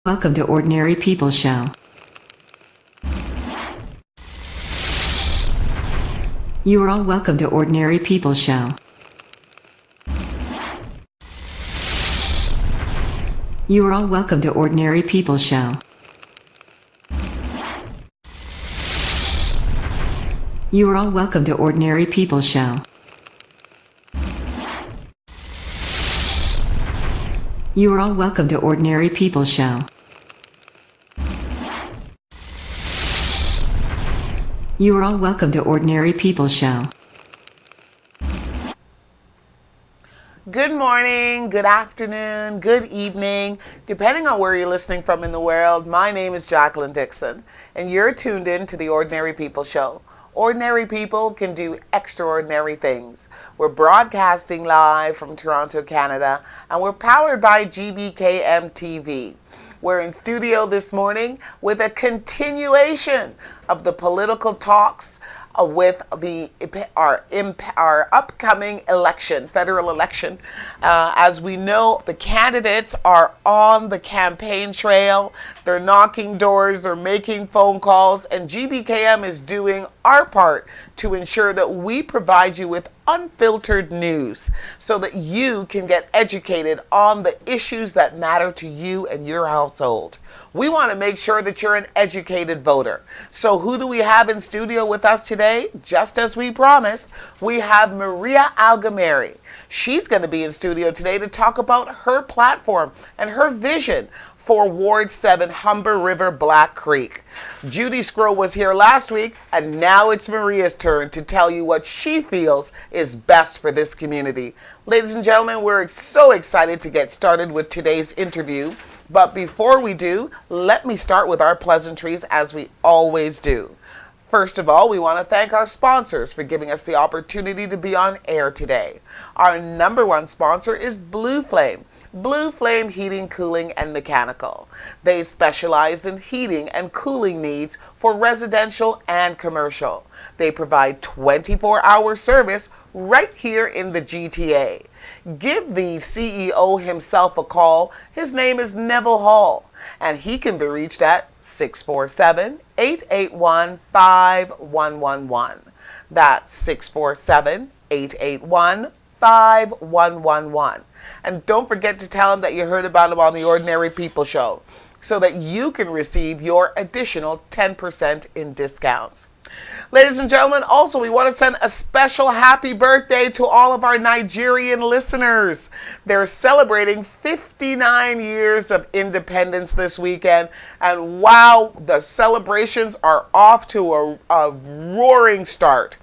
Welcome to Ordinary People Show. You are all welcome to Ordinary People Show. You are all welcome to Ordinary People Show. You are all welcome to Ordinary People Show. You are all welcome to Ordinary People Show. You are all welcome to Ordinary People Show. Good morning, good afternoon, good evening, depending on where you're listening from in the world. My name is Jacqueline Dixon, and you're tuned in to the Ordinary People Show. Ordinary people can do extraordinary things. We're broadcasting live from Toronto, Canada, and we're powered by GBKM TV. We're in studio this morning with a continuation of the political talks with our upcoming election, federal election. As we know, the candidates are on the campaign trail. They're knocking doors, they're making phone calls, and GBKM is doing our part to ensure that we provide you with unfiltered news so that you can get educated on the issues that matter to you and your household. We want to make sure that you're an educated voter. So who do we have in studio with us today? Just as we promised, we have Maria Augimeri. She's going to be in studio today to talk about her platform and her vision for Ward 7 Humber River Black Creek. Judy Scroll was here last week, and now it's Maria's turn to tell you what she feels is best for this community. Ladies and gentlemen, we're so excited to get started with today's interview. But before we do, let me start with our pleasantries as we always do. First of all, we want to thank our sponsors for giving us the opportunity to be on air today. Our number one sponsor is Blue Flame. Blue Flame Heating, Cooling, and Mechanical. They specialize in heating and cooling needs for residential and commercial. They provide 24-hour service right here in the GTA. Give the CEO himself a call. His name is Neville Hall, and he can be reached at 647-881-5111. That's 647-881-5111. And don't forget to tell him that you heard about him on the Ordinary People Show so that you can receive your additional 10% in discounts. Ladies and gentlemen, also we want to send a special happy birthday to all of our Nigerian listeners. They're celebrating 59 years of independence this weekend, and wow, the celebrations are off to a roaring start.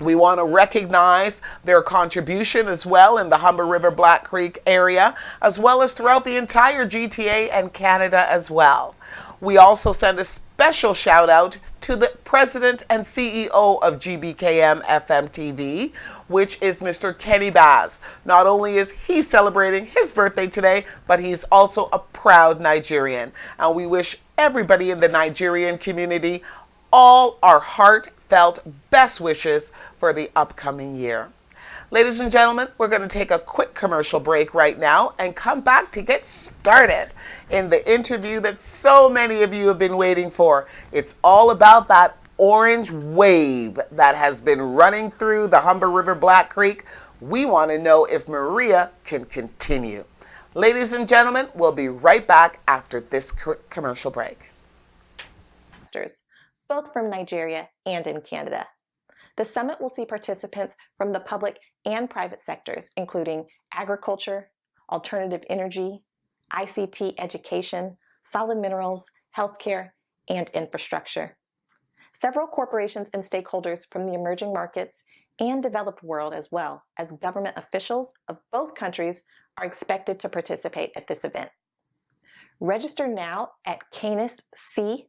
We want to recognize their contribution as well in the Humber River Black Creek area, as well as throughout the entire GTA and Canada as well. We also send a special shout out to the president and CEO of GBKM FM TV, which is Mr. Kenny Baz. Not only is he celebrating his birthday today, but he's also a proud Nigerian. And we wish everybody in the Nigerian community all our heartfelt best wishes for the upcoming year. Ladies and gentlemen, we're going to take a quick commercial break right now and come back to get started in the interview that so many of you have been waiting for. It's all about that orange wave that has been running through the Humber River Black Creek. We want to know if Maria can continue. Ladies and gentlemen, we'll be right back after this commercial break. Both from Nigeria and in Canada. The summit will see participants from the public and private sectors, including agriculture, alternative energy, ICT education, solid minerals, healthcare, and infrastructure. Several corporations and stakeholders from the emerging markets and developed world, as well as government officials of both countries, are expected to participate at this event. Register now at canisc.ca.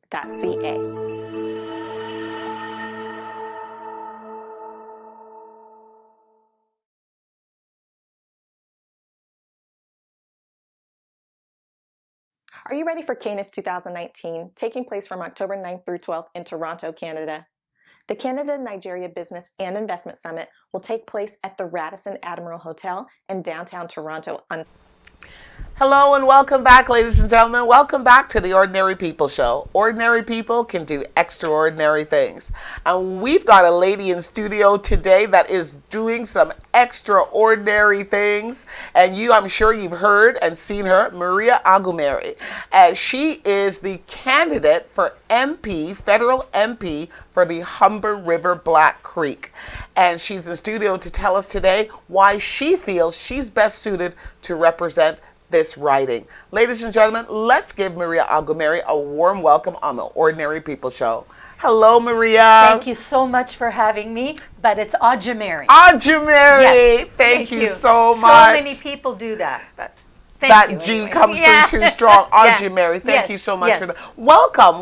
Are you ready for Canis 2019, taking place from October 9th through 12th in Toronto, Canada? The Canada-Nigeria Business and Investment Summit will take place at the Radisson Admiral Hotel in downtown Toronto on Hello and welcome back, ladies and gentlemen. Welcome back to the Ordinary People Show. Ordinary people can do extraordinary things. And we've got a lady in studio today that is doing some extraordinary things. And I'm sure you've heard and seen her, Maria Augimeri. She is the candidate for MP, federal MP, for the Humber River Black Creek. And she's in studio to tell us today why she feels she's best suited to represent this riding. Ladies and gentlemen, let's give Maria Augimeri a warm welcome on the Ordinary People Show. Hello, Maria. Thank you so much for having me, but it's Augimeri. Augimeri! Yes, thank you so much. So many people do that, but thank that you G anyway. comes through too strong. Augimeri, thank Yes, you so much yes. for that.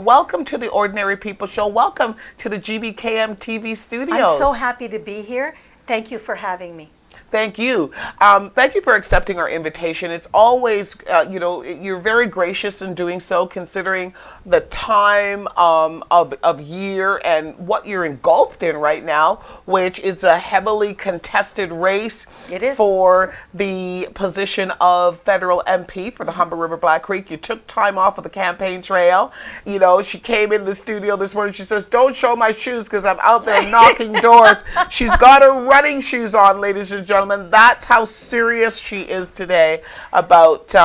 Welcome to the Ordinary People Show. Welcome to the GBKM TV studios. I'm so happy to be here. Thank you for having me. Thank you. Thank you for accepting our invitation. It's always, you're very gracious in doing so, considering the time of year and what you're engulfed in right now, which is a heavily contested race. It is. For the position of federal MP for the Humber River Black Creek. You took time off of the campaign trail. You know, she came in the studio this morning. She says, "Don't show my shoes because I'm out there knocking doors." She's got her running shoes on, ladies and gentlemen. That's how serious she is today about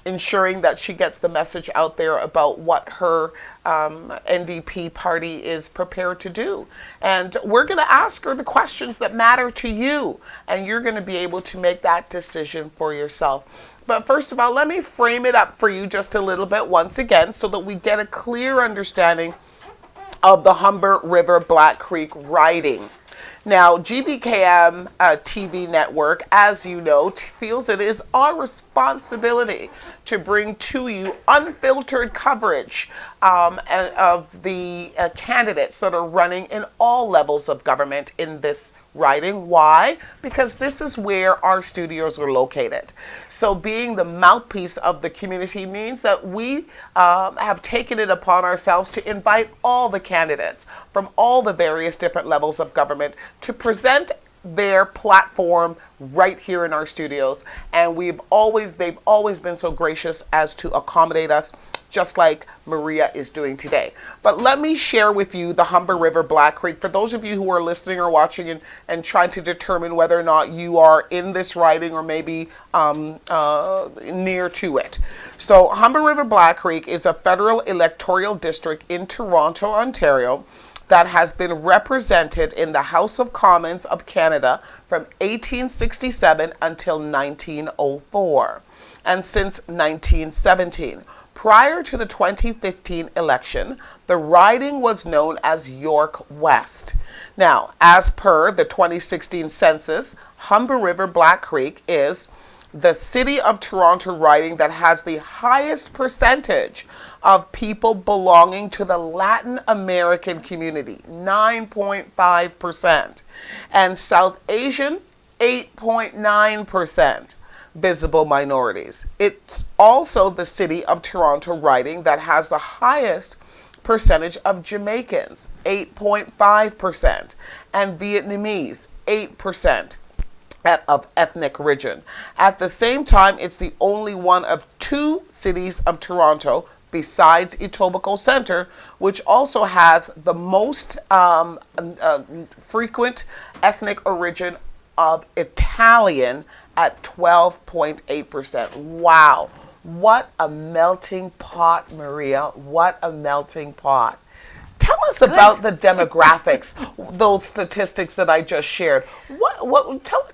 ensuring that she gets the message out there about what her NDP party is prepared to do. And we're going to ask her the questions that matter to you, and you're going to be able to make that decision for yourself. But first of all, let me frame it up for you just a little bit once again so that we get a clear understanding of the Humber River Black Creek riding. Now, GBKM TV network, as you know, feels it is our responsibility to bring to you unfiltered coverage of the candidates that are running in all levels of government in this riding. Why? Because this is where our studios are located. So being the mouthpiece of the community means that we have taken it upon ourselves to invite all the candidates from all the various different levels of government to present their platform right here in our studios. And they've always been so gracious as to accommodate us, just like Maria is doing today. But let me share with you the Humber River Black Creek for those of you who are listening or watching and trying to determine whether or not you are in this riding or maybe near to it. So Humber River Black Creek is a federal electoral district in Toronto, Ontario, that has been represented in the House of Commons of Canada from 1867 until 1904, and since 1917. Prior to the 2015 election, the riding was known as York West. Now, as per the 2016 census, Humber River Black Creek is the City of Toronto riding that has the highest percentage of people belonging to the Latin American community, 9.5%, and South Asian, 8.9%. Visible minorities. It's also the City of Toronto riding that has the highest percentage of Jamaicans, 8.5%, and Vietnamese, 8%. Of ethnic origin. At the same time, it's the only one of two cities of Toronto besides Etobicoke Centre, which also has the most frequent ethnic origin of Italian at 12.8%. Wow. What a melting pot, Maria. What a melting pot. Tell us about the demographics, those statistics that I just shared.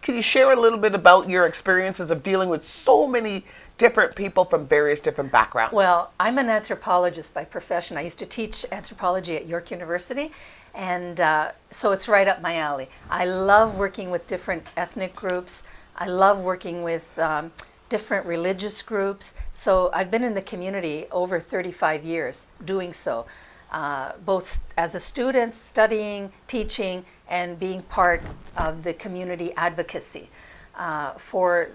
Can you share a little bit about your experiences of dealing with so many different people from various different backgrounds? Well, I'm an anthropologist by profession. I used to teach anthropology at York University, and so it's right up my alley. I love working with different ethnic groups. I love working with different religious groups. So I've been in the community over 35 years doing so. Both as a student, studying, teaching, and being part of the community advocacy for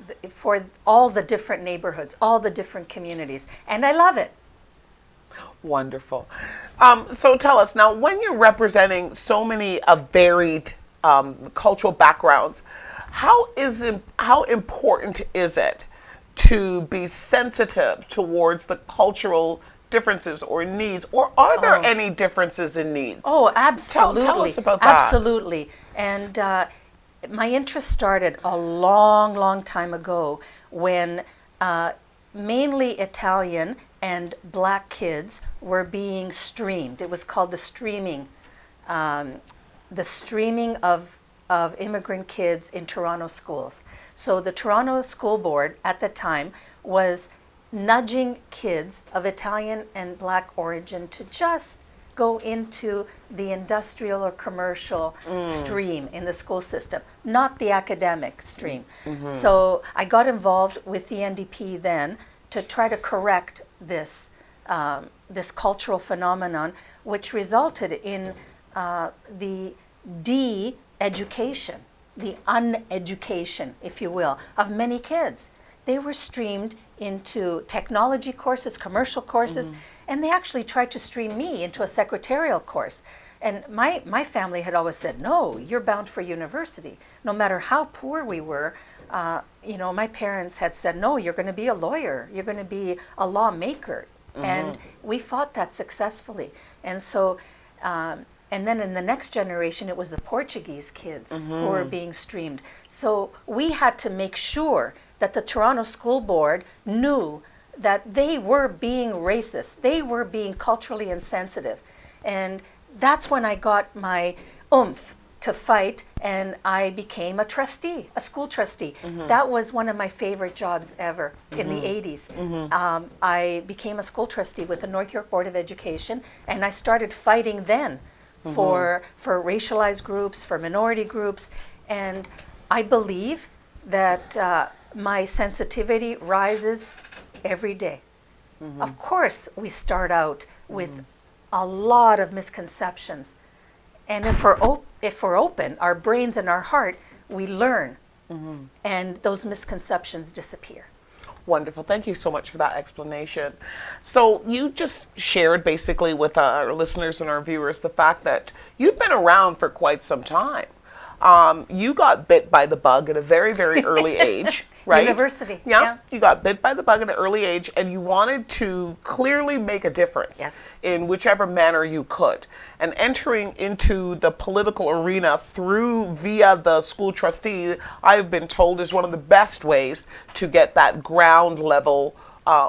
all the different neighborhoods, all the different communities, and I love it. Wonderful. So tell us now, when you're representing so many varied cultural backgrounds, how important is it to be sensitive towards the cultural differences or needs, or are there any differences in needs? Oh, absolutely. Tell us about that. Absolutely. And my interest started a long time ago when mainly Italian and black kids were being streamed. It was called the streaming of immigrant kids in Toronto schools. So the Toronto School Board at the time was nudging kids of Italian and black origin to just go into the industrial or commercial stream in the school system, not the academic stream. So I got involved with the NDP then to try to correct this this cultural phenomenon, which resulted in the de-education, the uneducation, if you will, of many kids. They were streamed into technology courses, commercial courses, and they actually tried to stream me into a secretarial course. And my family had always said, no, you're bound for university. No matter how poor we were, you know, my parents had said, no, you're going to be a lawyer, you're going to be a lawmaker. And we fought that successfully. And so, and then in the next generation, it was the Portuguese kids who were being streamed. So we had to make sure that the Toronto School Board knew that they were being racist, they were being culturally insensitive. And that's when I got my oomph to fight, and I became a trustee, a school trustee. That was one of my favorite jobs ever in the 80s. I became a school trustee with the North York Board of Education, and I started fighting then for racialized groups, for minority groups, and I believe that my sensitivity rises every day. Of course, we start out with a lot of misconceptions, and if we're open, our brains and our heart, we learn, and those misconceptions disappear. Wonderful. Thank you so much for that explanation. So you just shared basically with our listeners and our viewers the fact that you've been around for quite some time. You got bit by the bug at a very early age, right? University. Yeah. You got bit by the bug at an early age, and you wanted to clearly make a difference in whichever manner you could. And entering into the political arena via the school trustee, I've been told, is one of the best ways to get that ground level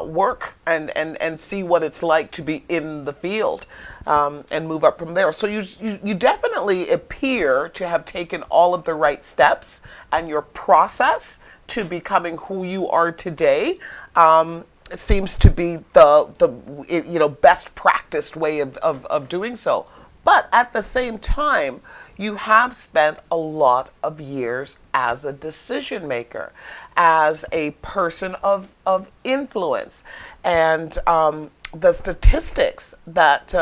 work and see what it's like to be in the field, and move up from there. So you definitely appear to have taken all of the right steps, and your process to becoming who you are today seems to be the best practiced way of doing so. But at the same time, you have spent a lot of years as a decision maker, as a person of influence. And the statistics that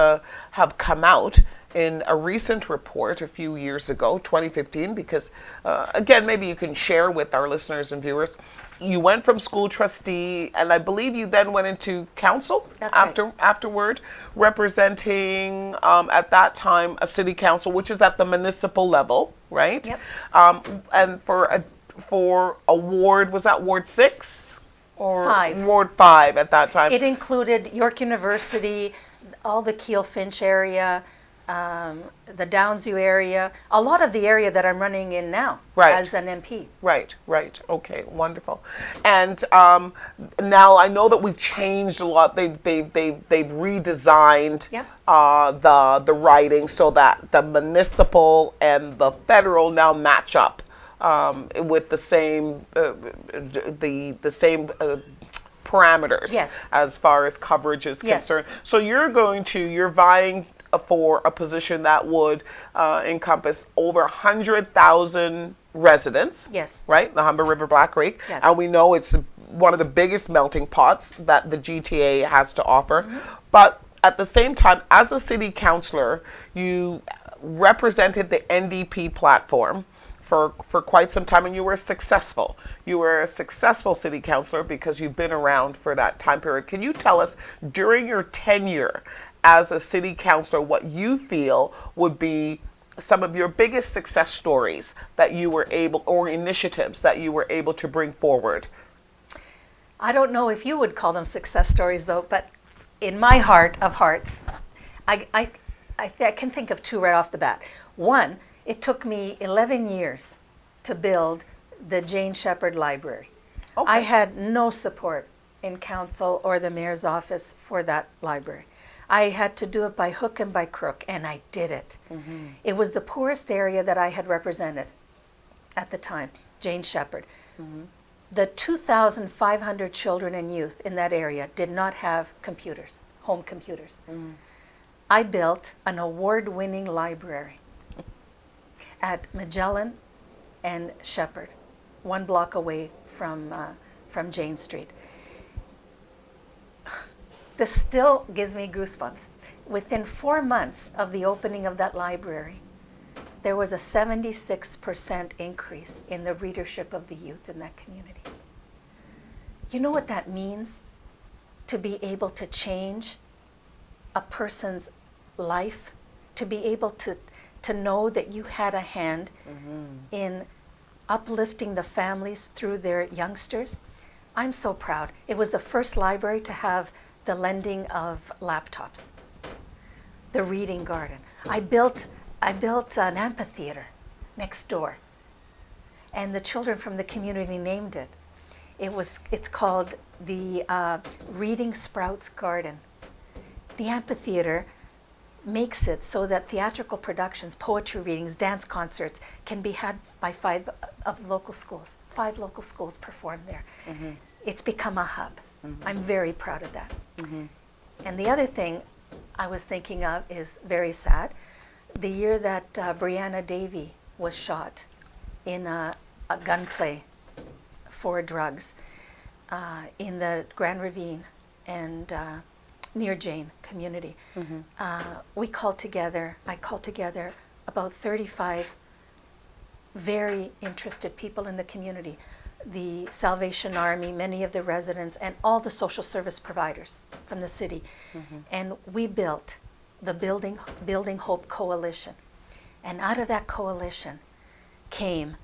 have come out in a recent report a few years ago, 2015, because again, maybe you can share with our listeners and viewers, you went from school trustee, and I believe you then went into council afterward, representing at that time a city council, which is at the municipal level, right? Yep. And for a ward, was that Ward 6 or 5? Ward 5 at that time. It included York University, all the Keele Finch area, the Downsview area, a lot of the area that I'm running in now as an MP. Right. Okay, wonderful. And now I know that we've changed a lot. They've redesigned the writing so that the municipal and the federal now match up with the same parameters as far as coverage is concerned. So you're vying for a position that would encompass over 100,000 residents, right? The Humber River Black Creek. And we know it's one of the biggest melting pots that the GTA has to offer. But at the same time, as a city councillor, you represented the NDP platform for quite some time, and you were successful. You were a successful city councillor because you've been around for that time period. Can you tell us, during your tenure as a city councillor, what you feel would be some of your biggest success stories that you were able, or initiatives that you were able to bring forward? I don't know if you would call them success stories though, but in my heart of hearts, I can think of two right off the bat. One, it took me 11 years to build the Jane Shepherd Library. Okay. I had no support in council or the mayor's office for that library. I had to do it by hook and by crook, and I did it. Mm-hmm. It was the poorest area that I had represented at the time, Jane Shepherd. Mm-hmm. The 2,500 children and youth in that area did not have computers, home computers. Mm-hmm. I built an award-winning library at Magellan and Shepherd, 1 block away from Jane Street. This still gives me goosebumps. Within 4 months of the opening of that library, there was a 76% increase in the readership of the youth in that community. You know what that means? To be able to change a person's life, to be able to know that you had a hand in uplifting the families through their youngsters. I'm so proud. It was the first library to have the lending of laptops, the reading garden. I built an amphitheater next door, and the children from the community named it. It's called the Reading Sprouts Garden. The amphitheater makes it so that theatrical productions, poetry readings, dance concerts can be had by 5 of the local schools. 5 local schools perform there. Mm-hmm. It's become a hub. Mm-hmm. I'm very proud of that. Mm-hmm. And the other thing I was thinking of is very sad. The year that Brianna Davey was shot in a gunplay for drugs in the Grand Ravine and near Jane community. Mm-hmm. I called together about 35 very interested people in the community, the Salvation Army, many of the residents, and all the social service providers from the city. Mm-hmm. And we built the Building Hope Coalition. And out of that coalition came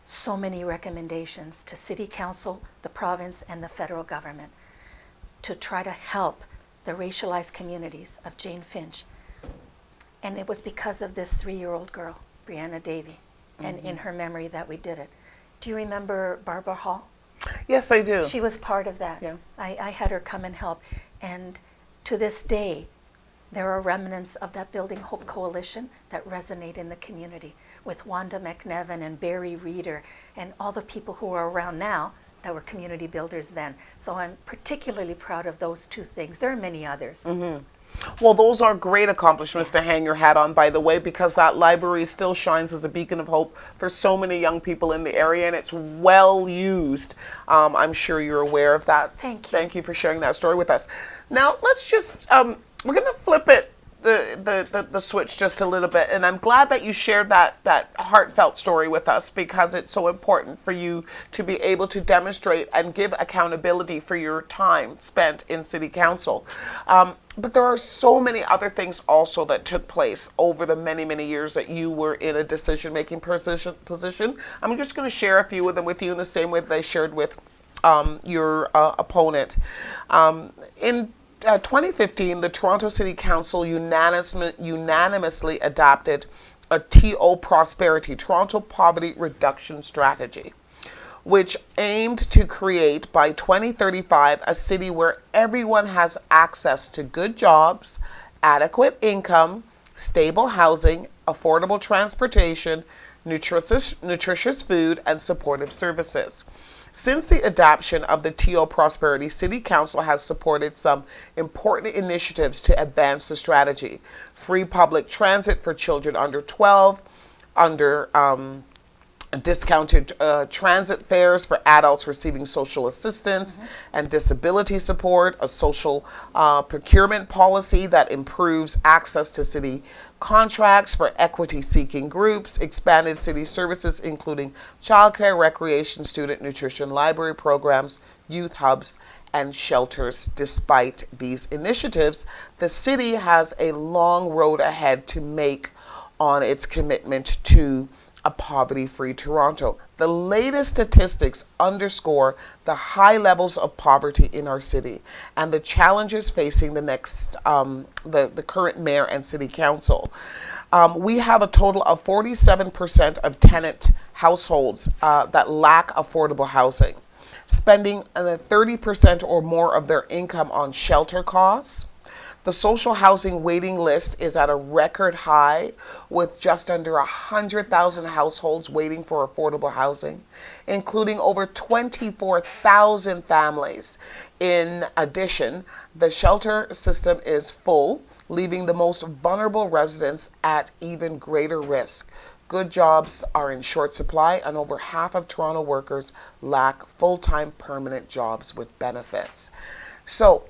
so many recommendations to City Council, the province, and the federal government to try to help the racialized communities of Jane Finch. And it was because of this 3-year-old girl, Brianna Davey, mm-hmm. and in her memory that we did it. Do you remember Barbara Hall? Yes, I do. She was part of that. Yeah. I had her come and help. And to this day, there are remnants of that Building Hope Coalition that resonate in the community with Wanda McNevin and Barry Reeder and all the people who are around now that were community builders then. So I'm particularly proud of those 2 things. There are many others. Mm-hmm. Well, those are great accomplishments to hang your hat on, by the way, because that library still shines as a beacon of hope for so many young people in the area, and it's well used. I'm sure you're aware of that. Thank you. Thank you for sharing that story with us. Now, let's just, we're going to flip it, the switch just a little bit, and I'm glad that you shared that heartfelt story with us, because it's so important for you to be able to demonstrate and give accountability for your time spent in City Council. But there are so many other things also that took place over the many, many years that you were in a decision-making position. I'm just going to share a few of them with you in the same way that I shared with your opponent. In 2015, the Toronto City Council unanimously adopted a TO Prosperity, Toronto Poverty Reduction Strategy, which aimed to create by 2035 a city where everyone has access to good jobs, adequate income, stable housing, affordable transportation, nutritious food, and supportive services. Since the adoption of the TO Prosperity, City Council has supported some important initiatives to advance the strategy. Free public transit for children under 12, discounted transit fares for adults receiving social assistance and disability support, a social procurement policy that improves access to city contracts for equity-seeking groups, expanded city services including childcare, recreation, student nutrition, library programs, youth hubs, and shelters. Despite these initiatives, the city has a long road ahead to make on its commitment to a poverty-free Toronto. The latest statistics underscore the high levels of poverty in our city and the challenges facing the current mayor and city council. We have a total of 47% of tenant households that lack affordable housing, spending 30% or more of their income on shelter costs. The social housing waiting list is at a record high, with just under 100,000 households waiting for affordable housing, including over 24,000 families. In addition, the shelter system is full, leaving the most vulnerable residents at even greater risk. Good jobs are in short supply, and over half of Toronto workers lack full-time permanent jobs with benefits. So,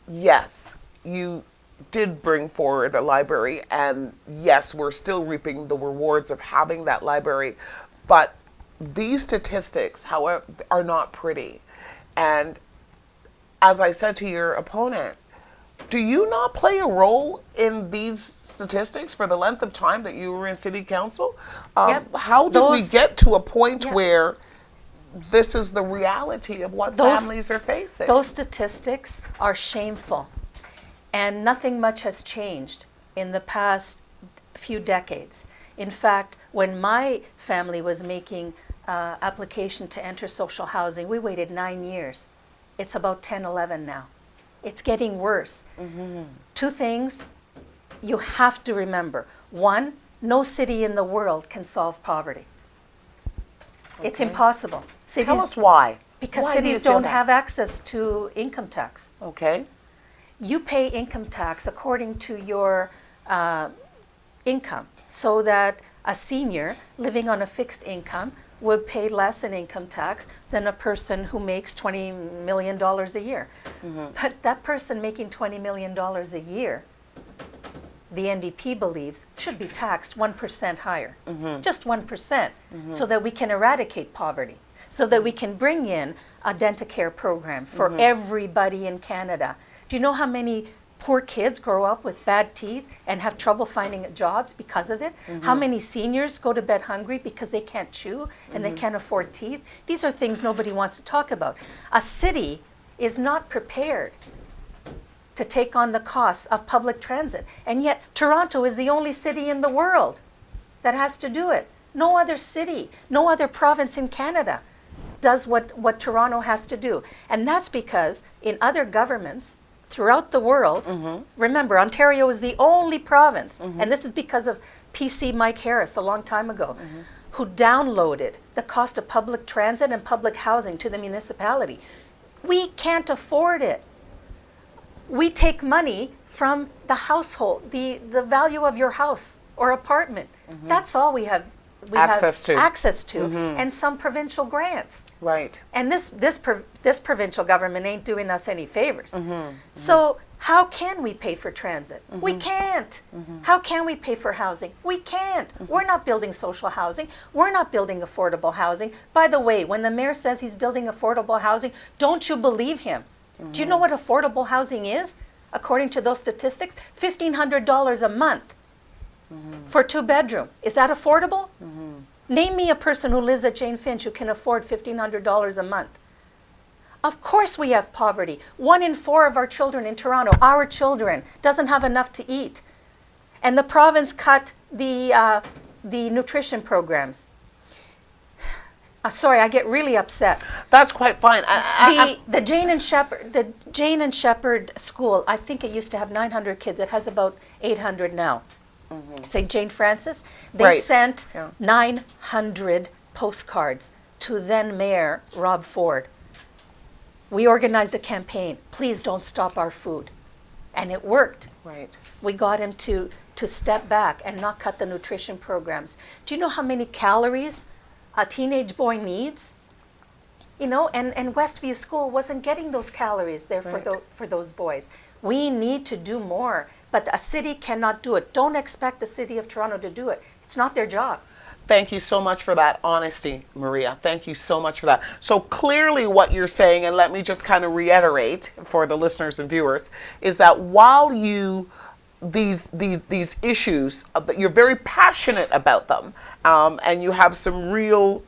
yes, you did bring forward a library, and yes, we're still reaping the rewards of having that library, but these statistics, however, are not pretty. And as I said to your opponent, do you not play a role in these statistics for the length of time that you were in city council? Yep. How did we get to a point Yep. where this is the reality of what families are facing? Those statistics are shameful, and nothing much has changed in the past few decades. In fact, when my family was making application to enter social housing, we waited 9 years. It's about 10, 11 now. It's getting worse. Two things you have to remember. One, no city in the world can solve poverty. It's impossible. Tell us why. Because Why do you cities feel don't that? have access to income tax. Okay. You pay income tax according to your income, so that a senior living on a fixed income would pay less in income tax than a person who makes $20 million a year. But that person making $20 million a year, the NDP believes, should be taxed 1% higher, just 1%, so that we can eradicate poverty, so that we can bring in a Dentacare program for everybody in Canada. Do you know how many poor kids grow up with bad teeth and have trouble finding jobs because of it? How many seniors go to bed hungry because they can't chew and they can't afford teeth? These are things nobody wants to talk about. A city is not prepared to take on the costs of public transit. And yet Toronto is the only city in the world that has to do it. No other city, no other province in Canada does what Toronto has to do. And that's because in other governments throughout the world, remember, Ontario is the only province, and this is because of PC Mike Harris a long time ago, who downloaded the cost of public transit and public housing to the municipality. We can't afford it. We take money from the household, the value of your house or apartment. That's all we have access to, and some provincial grants. Right. And this provincial government ain't doing us any favors. So how can we pay for transit? We can't. How can we pay for housing? We can't. We're not building social housing. We're not building affordable housing. By the way, when the mayor says he's building affordable housing, don't you believe him? Do you know what affordable housing is? According to those statistics, $1,500 a month for 2-bedroom. Is that affordable? Name me a person who lives at Jane Finch who can afford $1,500 a month. Of course we have poverty. 1 in 4 of our children in Toronto, our children, doesn't have enough to eat. And the province cut the nutrition programs. Sorry, I get really upset. That's quite fine. The Jane and Shepherd School, I think it used to have 900 kids. It has about 800 now. St. Jane Francis, they sent 900 postcards to then Mayor Rob Ford. We organized a campaign, please don't stop our food. And it worked. Right. We got him to step back and not cut the nutrition programs. Do you know how many calories a teenage boy needs? You know, and Westview School wasn't getting those calories there for those boys. We need to do more, but a city cannot do it. Don't expect the city of Toronto to do it. It's not their job. Thank you so much for that honesty, Maria. Thank you so much for that. So clearly what you're saying, and let me just kind of reiterate for the listeners and viewers, is that while you these issues, that you're very passionate about them, and you have some real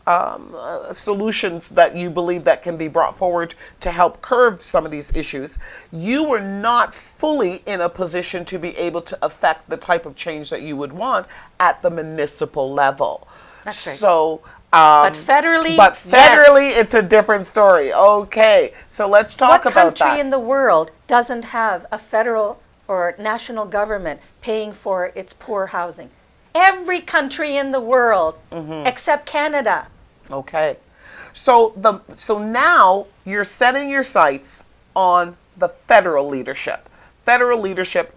solutions that you believe that can be brought forward to help curb some of these issues, you were not fully in a position to be able to affect the type of change that you would want at the municipal level. That's right. So, But federally, yes. it's a different story. Okay, so let's talk What about country that. in the world doesn't have a federal or national government paying for its poor housing? Every country in the world except Canada. Okay, so now you're setting your sights on the federal leadership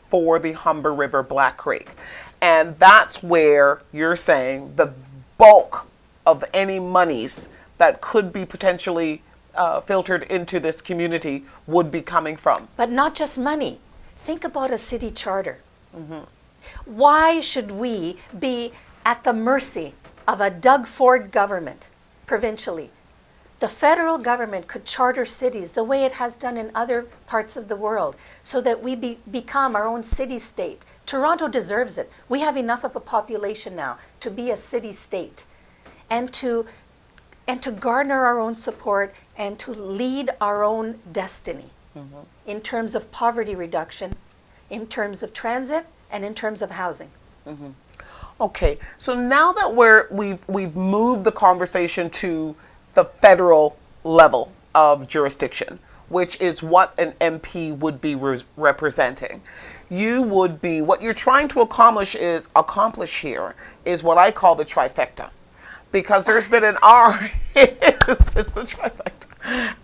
for the Humber River Black Creek, and that's where you're saying the bulk of any monies that could be potentially filtered into this community would be coming from. But not just money. Think about a city charter. Why should we be at the mercy of a Doug Ford government provincially? The federal government could charter cities the way it has done in other parts of the world so that we become our own city-state. Toronto deserves it. We have enough of a population now to be a city-state and to garner our own support and to lead our own destiny in terms of poverty reduction, in terms of transit, and in terms of housing. Okay, so now that we've moved the conversation to the federal level of jurisdiction, which is what an MP would be representing, what you're trying to accomplish here is what I call the trifecta, because there's been an it's the trifecta,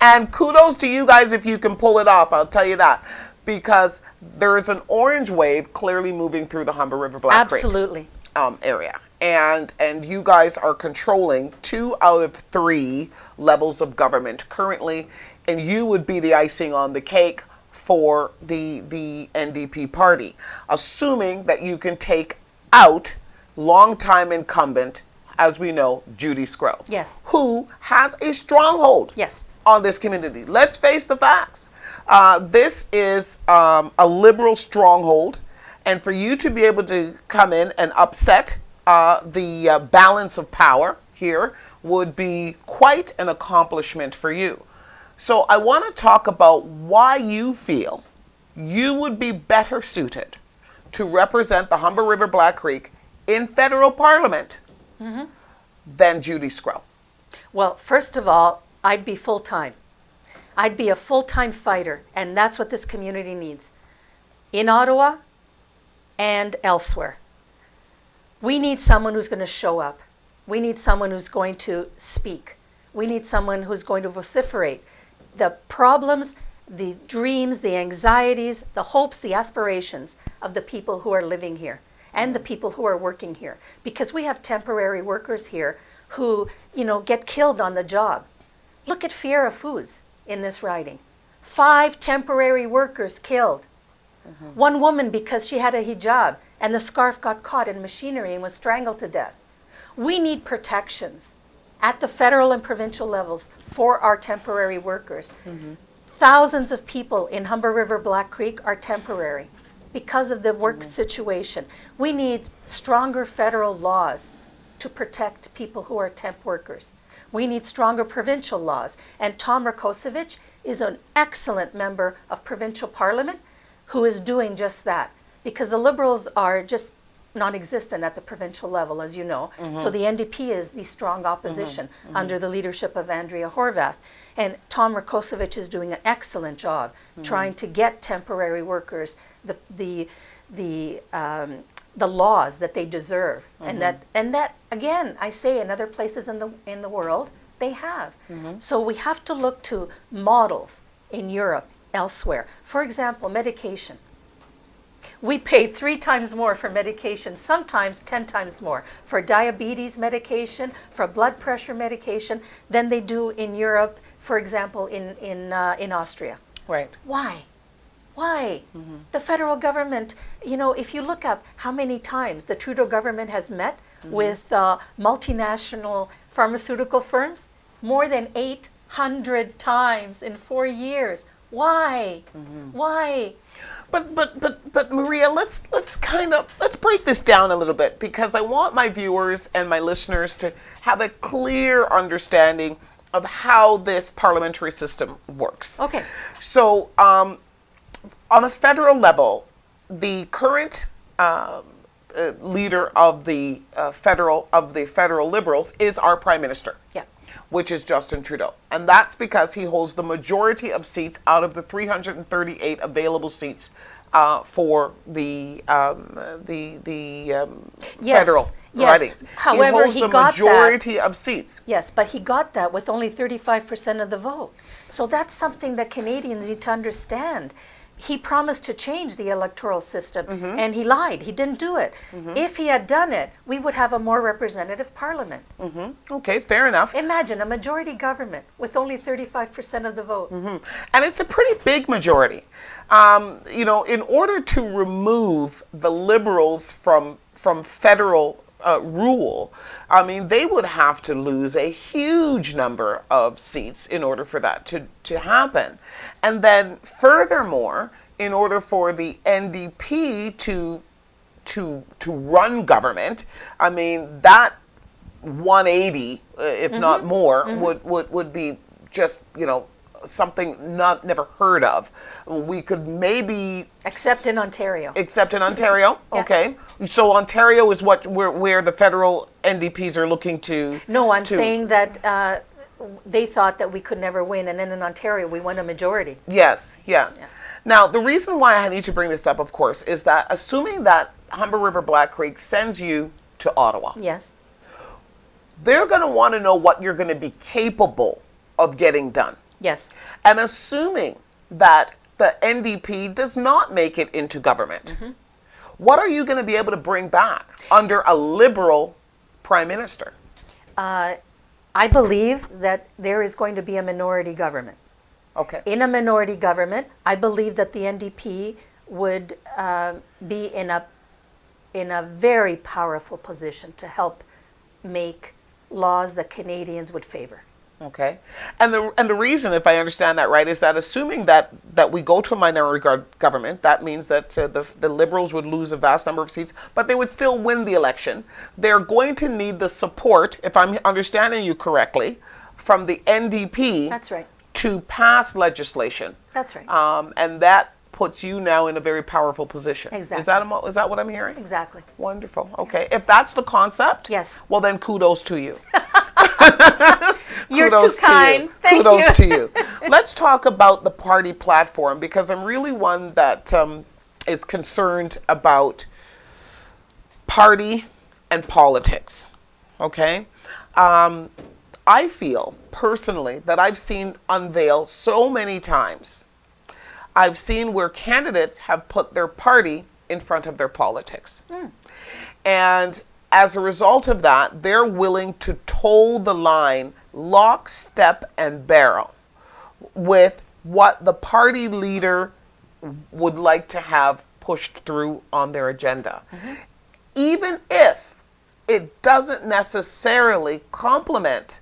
and kudos to you guys if you can pull it off. I'll tell you that, because there is an orange wave clearly moving through the Humber River Black Creek. Absolutely. Area, and you guys are controlling 2 out of 3 levels of government currently, and you would be the icing on the cake for the NDP party, assuming that you can take out longtime incumbent, as we know, Judy Scrow, Yes. who has a stronghold Yes. on this community. Let's face the facts. This is a liberal stronghold, and for you to be able to come in and upset the balance of power here would be quite an accomplishment for you. So I want to talk about why you feel you would be better suited to represent the Humber River Black Creek in federal parliament than Judy Scrow. Well, first of all, I'd be full-time. I'd be a full-time fighter, and that's what this community needs. In Ottawa and elsewhere. We need someone who's going to show up. We need someone who's going to speak. We need someone who's going to vociferate the problems, the dreams, the anxieties, the hopes, the aspirations of the people who are living here and the people who are working here. Because we have temporary workers here who, get killed on the job. Look at Fiera Foods in this riding. 5 temporary workers killed. One woman because she had a hijab and the scarf got caught in machinery and was strangled to death. We need protections at the federal and provincial levels for our temporary workers. Thousands of people in Humber River Black Creek are temporary because of the work situation. We need stronger federal laws to protect people who are temp workers. We need stronger provincial laws. And Tom Rakocevic is an excellent member of provincial parliament who is doing just that, because the Liberals are just non-existent at the provincial level, as you know. So the NDP is the strong opposition under the leadership of Andrea Horvath. And Tom Rakocevic is doing an excellent job trying to get temporary workers the laws that they deserve, and that again, I say, in other places in the world they have. So we have to look to models in Europe, elsewhere. For example, medication. We pay 3 times more for medication, sometimes 10 times more, for diabetes medication, for blood pressure medication, than they do in Europe, for example, in Austria. Right. Why? Why? The federal government, if you look up how many times the Trudeau government has met with multinational pharmaceutical firms, more than 800 times in 4 years. Why? Why? But Maria, let's break this down a little bit, because I want my viewers and my listeners to have a clear understanding of how this parliamentary system works. Okay. So, on a federal level, the current leader of the federal Liberals is our Prime Minister. Yeah. Which is Justin Trudeau. And that's because he holds the majority of seats out of the 338 available seats for the federal ridings. However, he holds he the got majority of seats. Yes, but he got that with only 35% of the vote. So that's something that Canadians need to understand. He promised to change the electoral system, and he lied. He didn't do it. If he had done it, we would have a more representative parliament. Okay, fair enough. Imagine a majority government with only 35% of the vote. And it's a pretty big majority. In order to remove the Liberals from federal rule, I mean, they would have to lose a huge number of seats in order for that to happen. And then furthermore, in order for the NDP to run government, I mean, that 180, if not more, would be just, something never heard of. We could maybe Except in Ontario. Yeah. Okay. So Ontario is where the federal NDPs are looking to. No, I'm saying that they thought that we could never win, and then in Ontario we won a majority. Yes. Yeah. Now, the reason why I need to bring this up, of course, is that assuming that Humber River Black Creek sends you to Ottawa, Yes. they're going to want to know what you're going to be capable of getting done. Yes. And assuming that the NDP does not make it into government, what are you going to be able to bring back under a Liberal Prime Minister? I believe that there is going to be a minority government. Okay. In a minority government, I believe that the NDP would be in a very powerful position to help make laws that Canadians would favor. Okay. And the reason, if I understand that right, is that assuming that we go to a minority government, that means that the Liberals would lose a vast number of seats, but they would still win the election. They're going to need the support, if I'm understanding you correctly, from the NDP. That's right. To pass legislation. That's right. And that puts you now in a very powerful position. Exactly. Is that what I'm hearing? Exactly. Wonderful. Okay. If that's the concept, Yes. well then kudos to you. You're too kind. Thank you. Kudos to you. Let's talk about the party platform, because I'm really one that is concerned about party and politics. Okay? I feel personally that I've seen unveil so many times. I've seen where candidates have put their party in front of their politics. And as a result of that, they're willing to toe the line lock, step, and barrel with what the party leader would like to have pushed through on their agenda. Even if it doesn't necessarily complement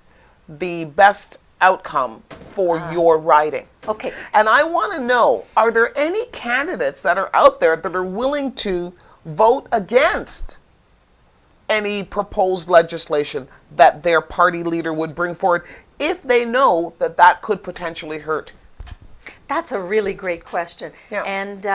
the best outcome for your riding. Okay. And I want to know, are there any candidates that are out there that are willing to vote against any proposed legislation that their party leader would bring forward if they know that that could potentially hurt? That's a really great question. Yeah. And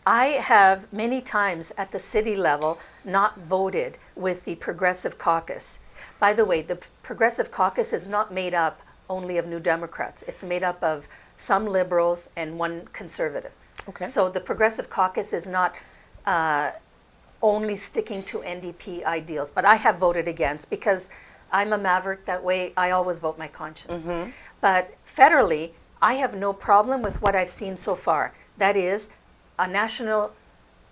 I have many times at the city level not voted with the Progressive Caucus. By the way, the Progressive Caucus is not made up only of New Democrats. It's made up of some Liberals and one Conservative. Okay. So the Progressive Caucus is not only sticking to NDP ideals, but I have voted against because I'm a maverick that way. I always vote my conscience. But federally, I have no problem with what I've seen so far. That is a national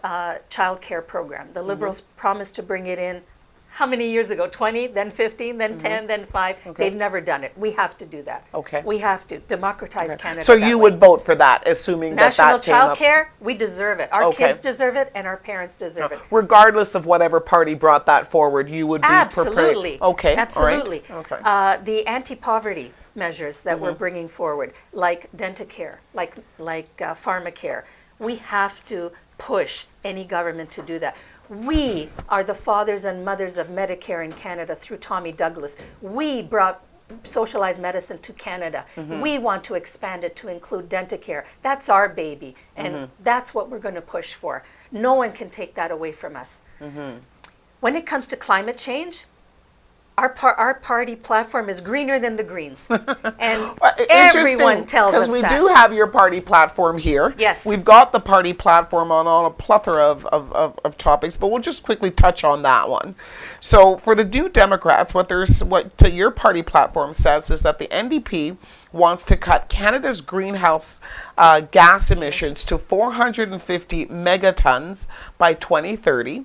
child care program. The Liberals promised to bring it in how many years ago? 20, then 15, then 10, then 5. Okay. They've never done it. We have to do that. Okay. We have to democratize Canada. So that you way. would vote for that, assuming National that came up. child care, we deserve it. Our Okay. kids deserve it, and our parents deserve it. Regardless of whatever party brought that forward, you would be Absolutely. prepared. Okay. Absolutely. All right. Okay. The anti-poverty measures that we're bringing forward, like Dentacare, like Pharmacare, We have to push any government to do that. We are the fathers and mothers of Medicare in Canada through Tommy Douglas. We brought socialized medicine to Canada. We want to expand it to include Dentacare. That's our baby, and that's what we're going to push for. No one can take that away from us. When it comes to climate change, our party platform is greener than the Greens, and everyone tells us that. Because we do have your party platform here. Yes. We've got the party platform on a plethora of topics, but we'll just quickly touch on that one. So for the New Democrats, what your party platform says is that the NDP wants to cut Canada's greenhouse gas emissions to 450 megatons by 2030.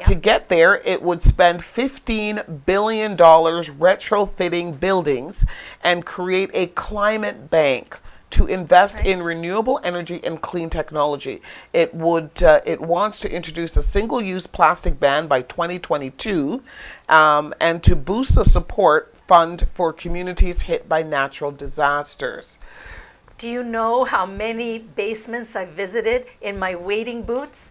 To get there, it would spend $15 billion retrofitting buildings and create a climate bank to invest in renewable energy and clean technology. It wants to introduce a single-use plastic ban by 2022 and to boost the support fund for communities hit by natural disasters. Do you know how many basements I visited in my wading boots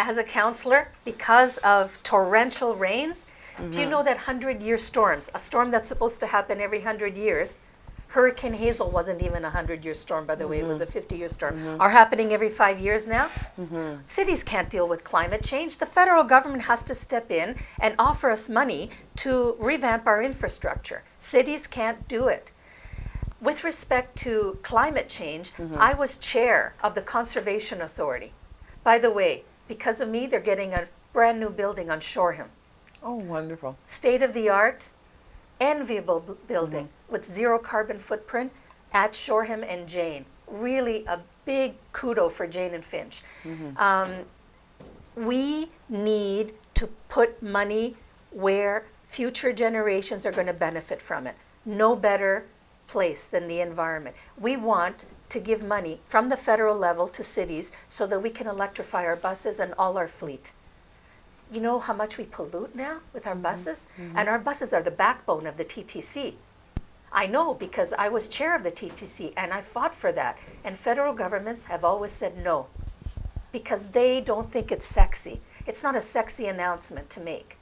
as a counselor because of torrential rains? Do you know that 100-year storms, a storm that's supposed to happen every 100 years, Hurricane Hazel wasn't even a 100-year storm, by the way, it was a 50-year storm, are happening every 5 years now? Cities can't deal with climate change. The federal government has to step in and offer us money to revamp our infrastructure. Cities can't do it. With respect to climate change, I was chair of the Conservation Authority. By the way, because of me, they're getting a brand new building on Shoreham. Oh, wonderful. State-of-the-art, enviable building with zero carbon footprint at Shoreham and Jane. Really a big kudo for Jane and Finch. We need to put money where future generations are going to benefit from it. No better place than the environment. We want to give money from the federal level to cities so that we can electrify our buses and all our fleet. You know how much we pollute now with our buses? And our buses are the backbone of the TTC. I know because I was chair of the TTC and I fought for that. And federal governments have always said no because they don't think it's sexy. It's not a sexy announcement to make.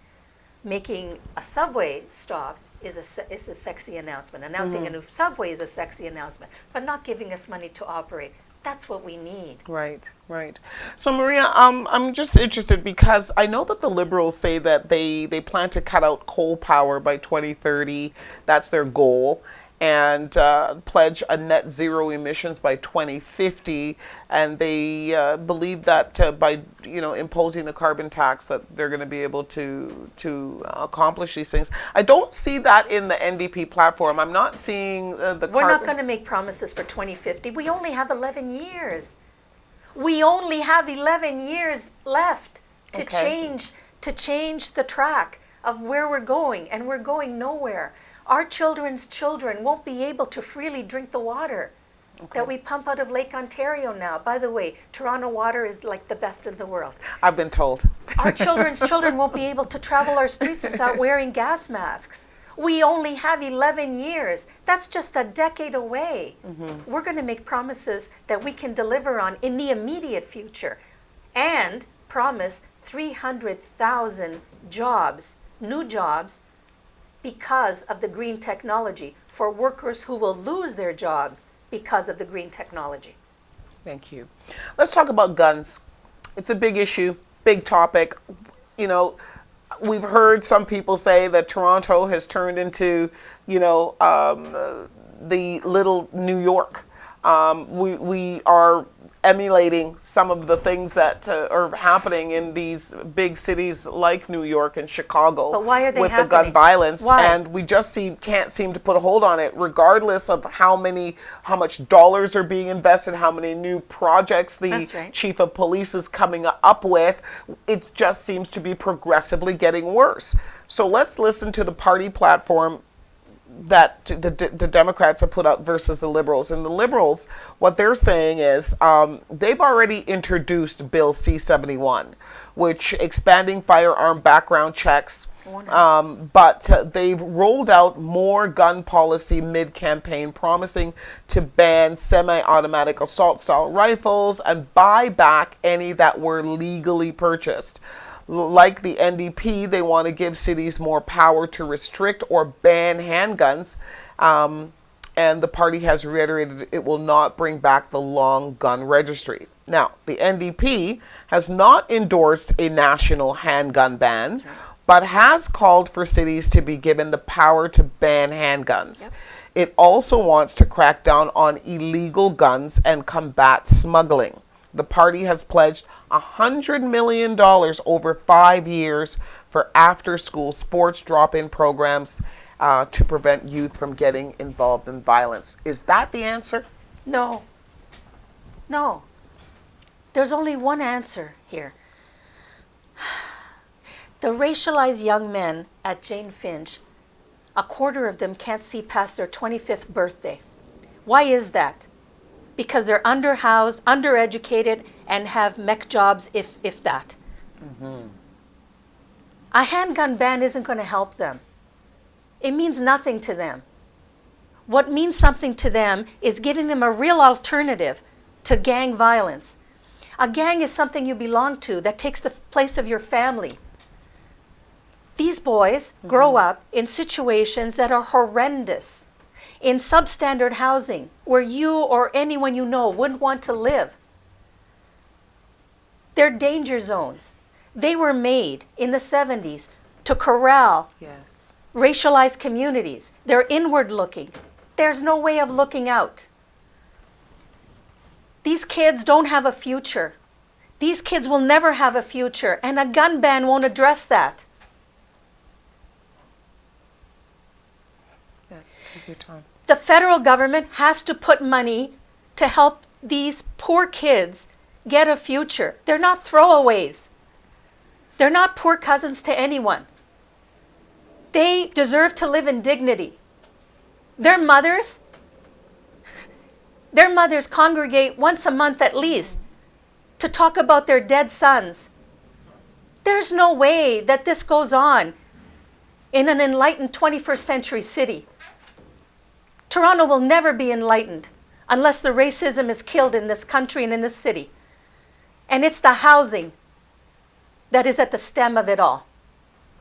Making a subway stop is a sexy announcement. Announcing a new subway is a sexy announcement, but not giving us money to operate. That's what we need. Right, right. So Maria, I'm just interested because I know that the Liberals say that they plan to cut out coal power by 2030. That's their goal. And pledge a net zero emissions by 2050, and they believe that by imposing the carbon tax that they're going to be able to accomplish these things. I don't see that in the NDP platform. I'm not seeing the. We're not going to make promises for 2050. We only have 11 years. We only have 11 years left to change the track of where we're going, and we're going nowhere. Our children's children won't be able to freely drink the water that we pump out of Lake Ontario now. By the way, Toronto water is like the best in the world. I've been told. Our children's children won't be able to travel our streets without wearing gas masks. We only have 11 years. That's just a decade away. We're going to make promises that we can deliver on in the immediate future and promise 300,000 jobs, new jobs, because of the green technology for workers who will lose their jobs because of the green technology. Thank you. Let's talk about guns. It's a big issue, big topic. We've heard some people say that Toronto has turned into, the little New York. We are emulating some of the things that are happening in these big cities like New York and Chicago. But why are they with happening? the gun violence? Why? And we just can't seem to put a hold on it, regardless of how much dollars are being invested, how many new projects the chief of police is coming up with. It just seems to be progressively getting worse. So let's listen to the party platform that the Democrats have put up versus the Liberals. And the Liberals, what they're saying is they've already introduced Bill C-71, which expanding firearm background checks. But they've rolled out more gun policy mid-campaign, promising to ban semi-automatic assault-style rifles and buy back any that were legally purchased. Like the NDP, they want to give cities more power to restrict or ban handguns. And the party has reiterated it will not bring back the long gun registry. Now, the NDP has not endorsed a national handgun ban, but has called for cities to be given the power to ban handguns. Yep. It also wants to crack down on illegal guns and combat smuggling. The party has pledged $100 million over 5 years for after-school sports drop-in programs to prevent youth from getting involved in violence. Is that the answer? No. No. There's only one answer here. The racialized young men at Jane Finch, a quarter of them can't see past their 25th birthday. Why is that? Because they're underhoused, undereducated, and have mech jobs, if that. Mm-hmm. A handgun ban isn't going to help them. It means nothing to them. What means something to them is giving them a real alternative to gang violence. A gang is something you belong to that takes the place of your family. These boys grow up in situations that are horrendous, in substandard housing where you or anyone you know wouldn't want to live. They're danger zones. They were made in the 70s to corral racialized communities. They're inward looking. There's no way of looking out. These kids don't have a future. These kids will never have a future, and a gun ban won't address that. Yes, take your time. The federal government has to put money to help these poor kids get a future. They're not throwaways. They're not poor cousins to anyone. They deserve to live in dignity. Their mothers congregate once a month at least to talk about their dead sons. There's no way that this goes on in an enlightened 21st century city. Toronto will never be enlightened unless the racism is killed in this country and in this city. And it's the housing that is at the stem of it all.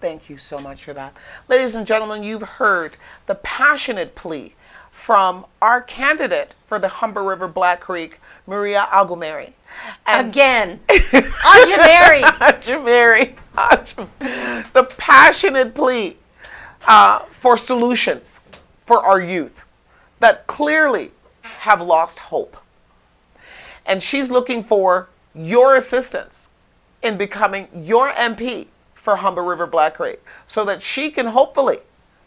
Thank you so much for that. Ladies and gentlemen, you've heard the passionate plea from our candidate for the Humber River Black Creek, Maria Augimeri. Again, Augimeri. Augimeri. The passionate plea for solutions for our youth that clearly have lost hope. And she's looking for your assistance in becoming your MP for Humber River Black Creek so that she can hopefully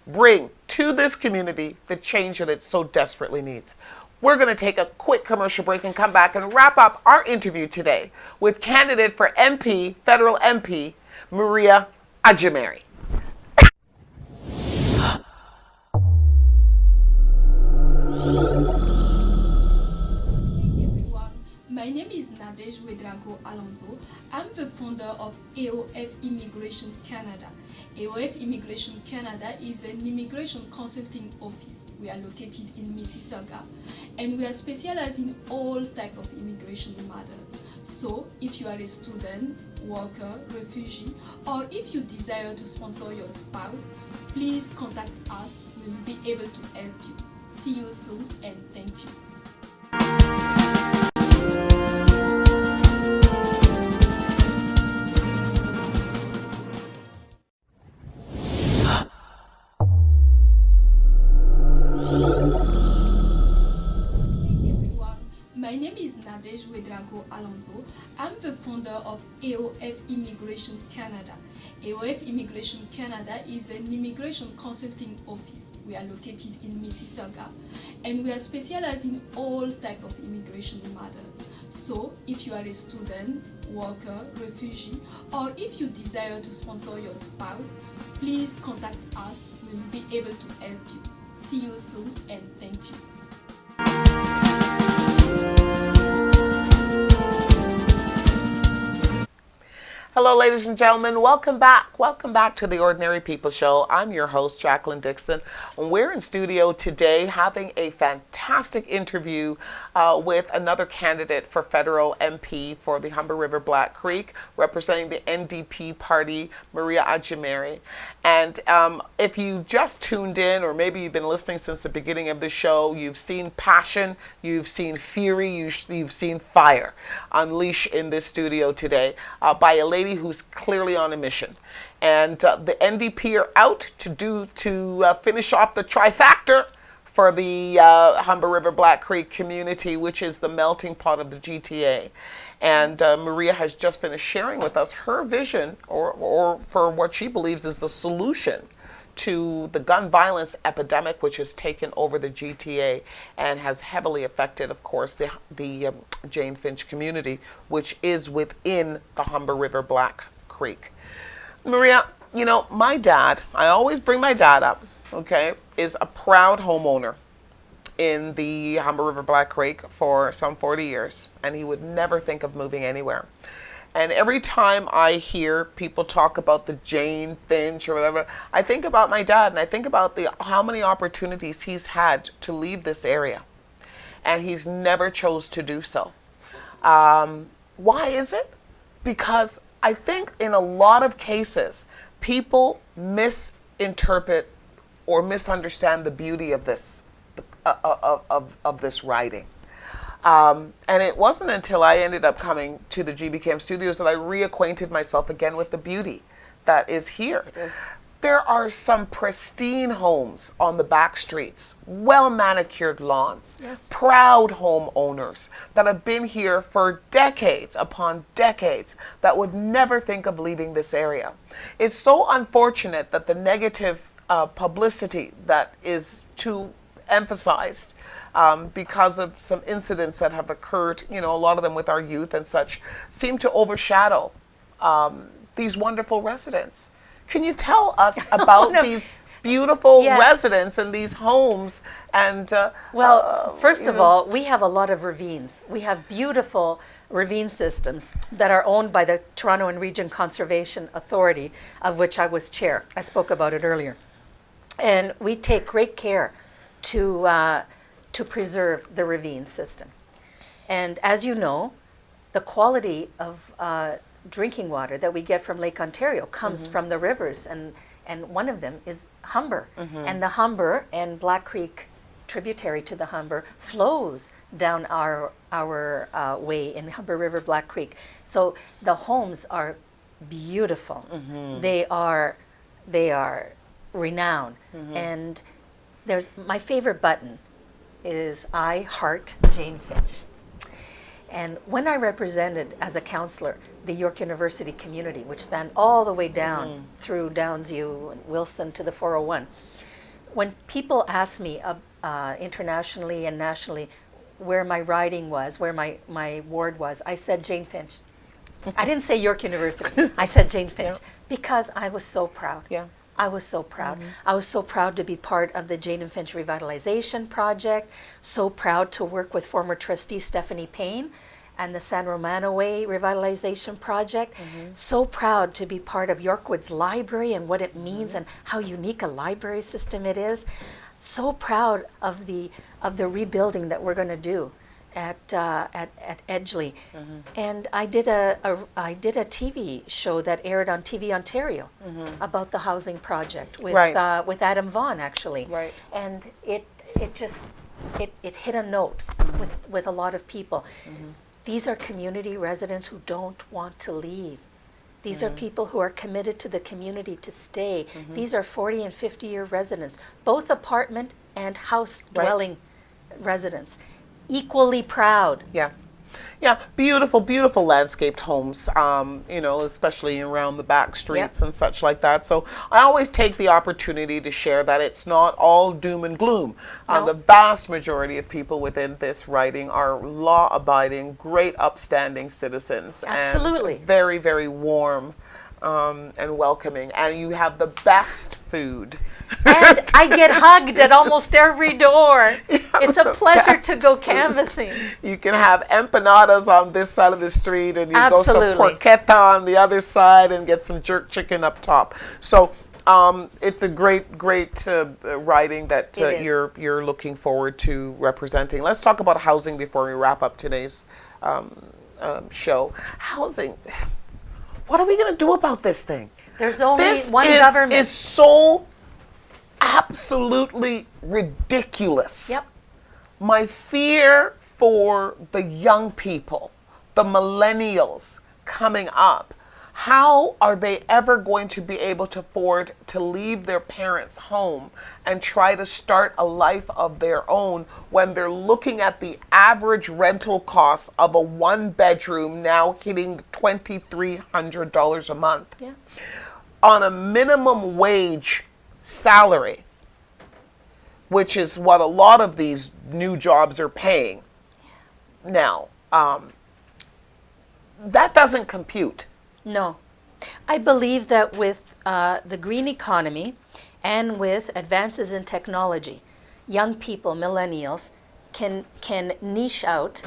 bring to this community the change that it so desperately needs. We're going to take a quick commercial break and come back and wrap up our interview today with candidate for MP, federal MP, Maria Augimeri. My name is Nadej Wedrago Alonso. I'm the founder of AOF Immigration Canada. AOF Immigration Canada is an immigration consulting office. We are located in Mississauga and we are specialized in all types of immigration matters. So if you are a student, worker, refugee, or if you desire to sponsor your spouse, please contact us. We will be able to help you. See you soon and thank you. My name is Nadej Wedrago Alonso. I'm the founder of AOF Immigration Canada. AOF Immigration Canada is an immigration consulting office. We are located in Mississauga and we are specialized in all types of immigration matters. So if you are a student, worker, refugee, or if you desire to sponsor your spouse, please contact us. We will be able to help you. See you soon and thank you. Hello, ladies and gentlemen. Welcome back. Welcome back to the Ordinary People Show. I'm your host, Jacqueline Dixon. And we're in studio today having a fantastic interview with another candidate for federal MP for the Humber River Black Creek, representing the NDP party, Maria Augimeri. And if you just tuned in, or maybe you've been listening since the beginning of the show, you've seen passion, you've seen fury, you've seen fire unleash in this studio today by a lady who's clearly on a mission. And the NDP are out to finish off the trifecta for the Humber River Black Creek community, which is the melting pot of the GTA. And Maria has just finished sharing with us her vision, or for what she believes is the solution to the gun violence epidemic which has taken over the GTA and has heavily affected, of course, the Jane Finch community, which is within the Humber River Black Creek. Maria, you know, my dad, I always bring my dad up, okay, is a proud homeowner in the Humber River Black Creek for some 40 years, and he would never think of moving anywhere. And every time I hear people talk about the Jane Finch or whatever, I think about my dad, and I think about how many opportunities he's had to leave this area, and he's never chose to do so. Why is it? Because I think in a lot of cases, people misinterpret or misunderstand the beauty of this of this writing. And it wasn't until I ended up coming to the GBKM studios that I reacquainted myself again with the beauty that is here. There are some pristine homes on the back streets, well-manicured lawns, proud homeowners that have been here for decades upon decades that would never think of leaving this area. It's so unfortunate that the negative publicity that is too emphasized because of some incidents that have occurred, you know, a lot of them with our youth and such, seem to overshadow these wonderful residents. Can you tell us about these beautiful residents and these homes? And first of all, we have a lot of ravines. We have beautiful ravine systems that are owned by the Toronto and Region Conservation Authority, of which I was chair. I spoke about it earlier. And we take great care to preserve the ravine system. And as you know, the quality of drinking water that we get from Lake Ontario comes from the rivers, and one of them is Humber. And the Humber and Black Creek, tributary to the Humber, flows down our way in Humber River Black Creek. So the homes are beautiful. They are renowned. And there's my favorite button is I Heart Jane Finch. And when I represented as a counselor the York University community, which spanned all the way down through Downsview and Wilson to the 401, when people asked me internationally and nationally where my riding was, where my ward was, I said Jane Finch. I didn't say York University. I said Jane Finch because I was so proud. Yes. I was so proud. I was so proud to be part of the Jane and Finch Revitalization Project, so proud to work with former trustee Stephanie Payne and the San Romano Way Revitalization Project, so proud to be part of Yorkwood's library and what it means and how unique a library system it is. So proud of the rebuilding that we're going to do at Edgeley. And I did a TV show that aired on TV Ontario about the housing project with Adam Vaughan, actually. And it hit a note with a lot of people. These are community residents who don't want to leave. These are people who are committed to the community to stay. These are 40 and 50-year residents, both apartment and house dwelling residents. Equally proud. Yeah, beautiful, beautiful landscaped homes, you know, especially around the back streets and such like that. So I always take the opportunity to share that it's not all doom and gloom. The vast majority of people within this writing are law-abiding, great upstanding citizens. Absolutely. And very, very warm and welcoming, and you have the best food. And I get hugged at almost every door. It's a pleasure to go canvassing. You can have empanadas on this side of the street, and you Absolutely. go some porchetta on the other side, and get some jerk chicken up top. So it's a great riding that you're looking forward to representing. Let's talk about housing before we wrap up today's show. Housing. What are we going to do about this thing? There's only This one government. is so absolutely ridiculous. Yep. My fear for the young people, the millennials coming up, how are they ever going to be able to afford to leave their parents' home and try to start a life of their own when they're looking at the average rental cost of a one-bedroom now hitting $2,300 a month? Yeah. On a minimum wage salary, which is what a lot of these new jobs are paying. Now, that doesn't compute. No. I believe that with the green economy and with advances in technology, young people, millennials, can niche out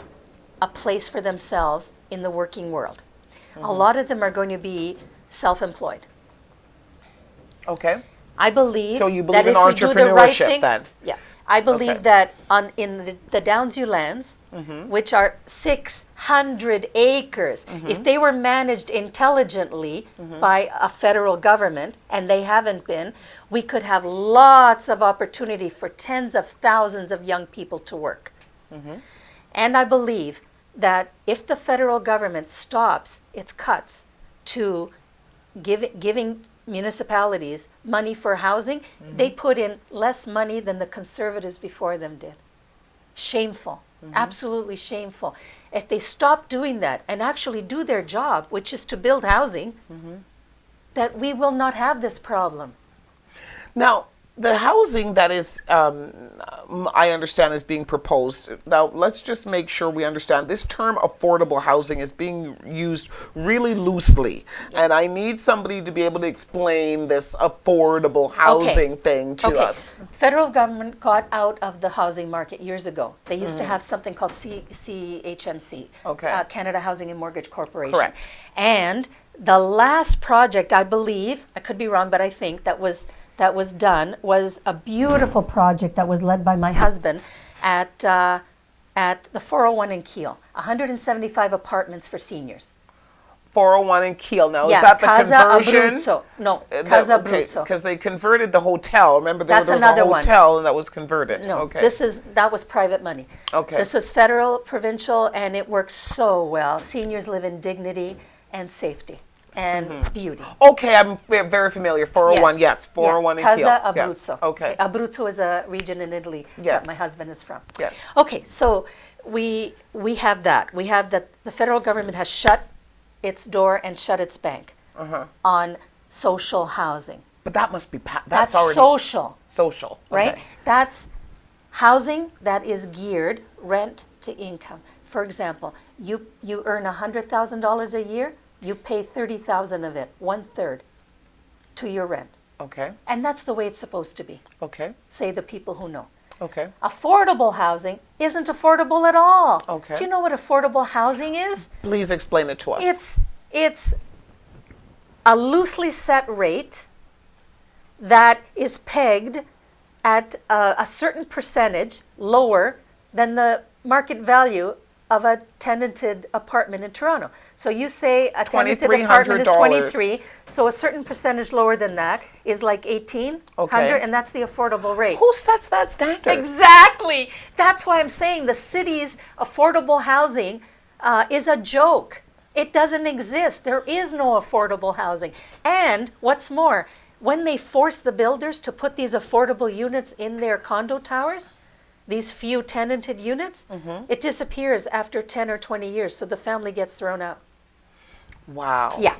a place for themselves in the working world. A lot of them are going to be self-employed. Okay. I believe So you believe that in if we do the right entrepreneurship thing, then? Yeah. I believe Okay. that in the Downsview lands, which are 600 acres, if they were managed intelligently by a federal government, and they haven't been, we could have lots of opportunity for tens of thousands of young people to work. And I believe that if the federal government stops its cuts to giving municipalities money for housing, they put in less money than the conservatives before them did. Shameful. Absolutely shameful. If they stop doing that and actually do their job, which is to build housing, that we will not have this problem. Now, the housing that is, I understand, is being proposed. Now, let's just make sure we understand. This term affordable housing is being used really loosely. And I need somebody to be able to explain this affordable housing thing to us. Federal government got out of the housing market years ago. They used to have something called CHMC, Canada Housing and Mortgage Corporation. Correct. And the last project, I believe, I could be wrong, but I think that was done was a beautiful project that was led by my husband at the 401 in Kiel, 175 apartments for seniors. 401 in Kiel. Now, Yeah, is that the Casa conversion? Abruzzo. No, Casa Abruzzo. Because they converted the hotel. Remember, there That's was another a one. hotel and that was converted. No, Okay. that was private money. Okay. This is federal, provincial, and it works so well. Seniors live in dignity and safety and beauty. Okay, I'm very familiar. 401, yes. 401 in Kiel. Casa Yes. Abruzzo. Okay. Abruzzo is a region in Italy Yes. that my husband is from. Yes. Okay, so we have that. We have that the federal government has shut its door and shut its bank on social housing. But that must be, That's already social, social. right? Okay. That's housing that is geared rent to income. For example, you earn $100,000 a year, you pay 30,000 of it, 1/3, to your rent. Okay. And that's the way it's supposed to be, Okay. say the people who know. Okay. Affordable housing isn't affordable at all. Okay. Do you know what affordable housing is? Please explain it to us. It's a loosely set rate that is pegged at a certain percentage lower than the market value of a tenanted apartment in Toronto. So you say a tenanted apartment is $2,300. 23, so a certain percentage lower than that is like 1,800, and that's the affordable rate. Who sets that standard? Exactly. That's why I'm saying the city's affordable housing is a joke. It doesn't exist. There is no affordable housing. And what's more, when they force the builders to put these affordable units in their condo towers, these few tenanted units, it disappears after 10 or 20 years, so the family gets thrown out. Wow. Yeah.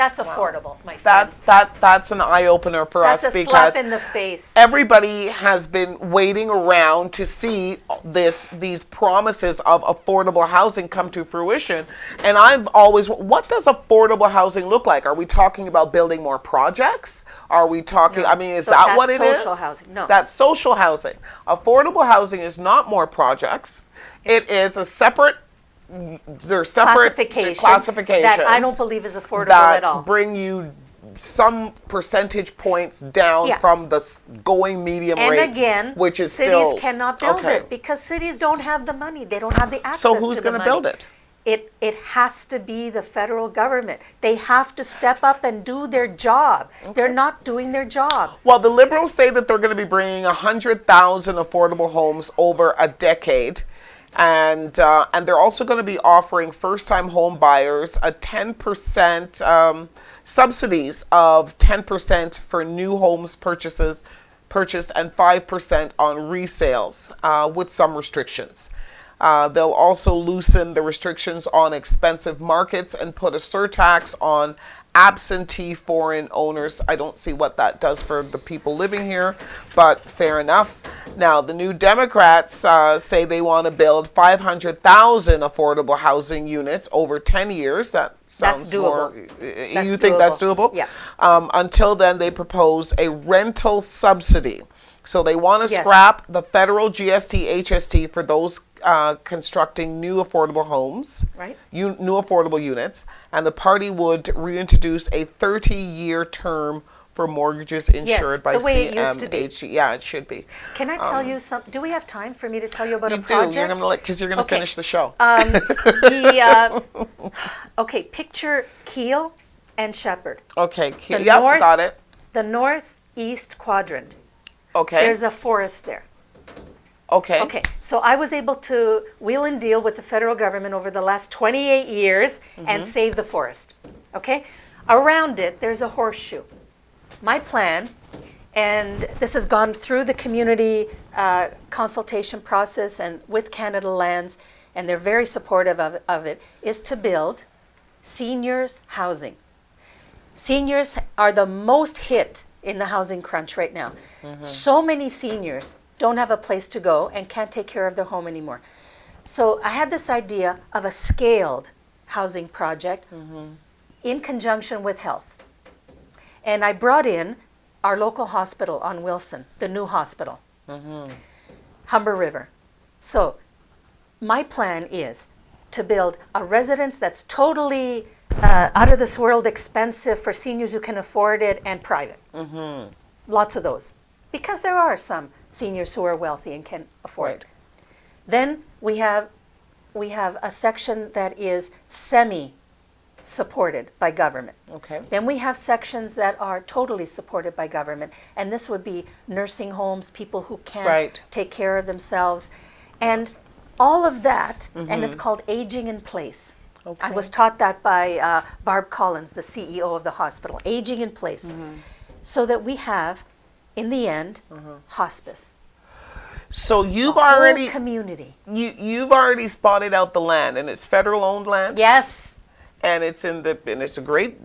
That's affordable, my friends. That's an eye opener for That's us a because slap in the face. everybody has been waiting around to see these promises of affordable housing come to fruition. And I've always, what does affordable housing look like? Are we talking about building more projects? Are we talking, No. I mean, is So that what it that's is? social housing. No. That's social housing. Affordable housing is not more projects. It is a separate, they're separate classifications that I don't believe is affordable that at all. bring you some percentage points down Yeah. from the going medium And rate, again, which is cities still cannot build okay. it because cities don't have the money. They don't have the access So to who's the going to money. build it? It has to be the federal government. They have to step up and do their job. They're not doing their job. Well, the Liberals say that they're going to be bringing 100,000 affordable homes over a decade. And they're also going to be offering first-time home buyers a 10% subsidies of 10% for new homes purchased and 5% on resales with some restrictions. They'll also loosen the restrictions on expensive markets and put a surtax on absentee foreign owners. I don't see what that does for the people living here, but fair enough. Now, the New Democrats say they want to build 500,000 affordable housing units over 10 years. That sounds That's doable. more. You think that's doable? Yeah. Until then, they propose a rental subsidy. So they want to Yes. scrap the federal GST, HST for those constructing new affordable homes, Right. new affordable units, and the party would reintroduce a 30-year term for mortgages insured by the way it used to be. CMHC. Yeah, it should be. Can I tell you something? Do we have time for me to tell you about You a do. project? You're gonna because you're gonna Okay. finish the show. Okay, picture Kiel and Shepherd. Okay. The Yep, north- got it. The northeast quadrant. Okay. There's a forest there. Okay. Okay, so I was able to wheel and deal with the federal government over the last 28 years and save the forest. Okay? Around it, there's a horseshoe. My plan, and this has gone through the community consultation process and with Canada Lands, and they're very supportive of it, is to build seniors housing. Seniors are the most hit in the housing crunch right now. So many seniors don't have a place to go and can't take care of their home anymore. So I had this idea of a scaled housing project in conjunction with health. And I brought in our local hospital on Wilson, the new hospital, Humber River. So my plan is to build a residence that's totally out of this world expensive for seniors who can afford it and private. Lots of those. Because there are some seniors who are wealthy and can afford it. Then we have a section that is semi-supported by government. Okay. Then we have sections that are totally supported by government. And this would be nursing homes, people who can't Right. take care of themselves. And all of that, and it's called aging in place. I was taught that by Barb Collins, the CEO of the hospital, aging in place. So that we have, in the end, hospice. So you've Whole already community. you've already spotted out the land, and it's federal owned land. Yes. And it's it's a great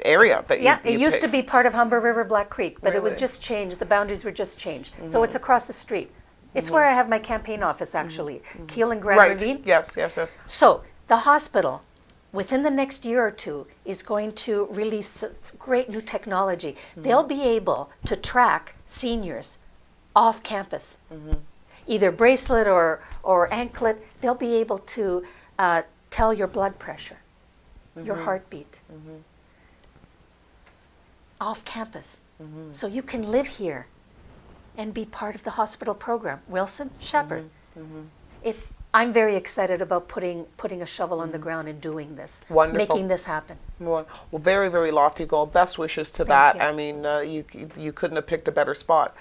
area that Yeah, you it used to picked. be part of Humber River Black Creek, but it was Really? just changed. The boundaries were just changed. So it's across the street. It's where I have my campaign office, actually. Kiel and Grand Right. Ravine. Yes. Yes. Yes. So the hospital, within the next year or two, is going to release great new technology. They'll be able to track seniors off campus, either bracelet or anklet. They'll be able to tell your blood pressure, your heartbeat, off campus. So you can live here and be part of the hospital program. Wilson, Shepherd. I'm very excited about putting a shovel on the ground and doing this, Wonderful. making this happen. Well, very, very lofty goal. Best wishes to that. you. I mean, you couldn't have picked a better spot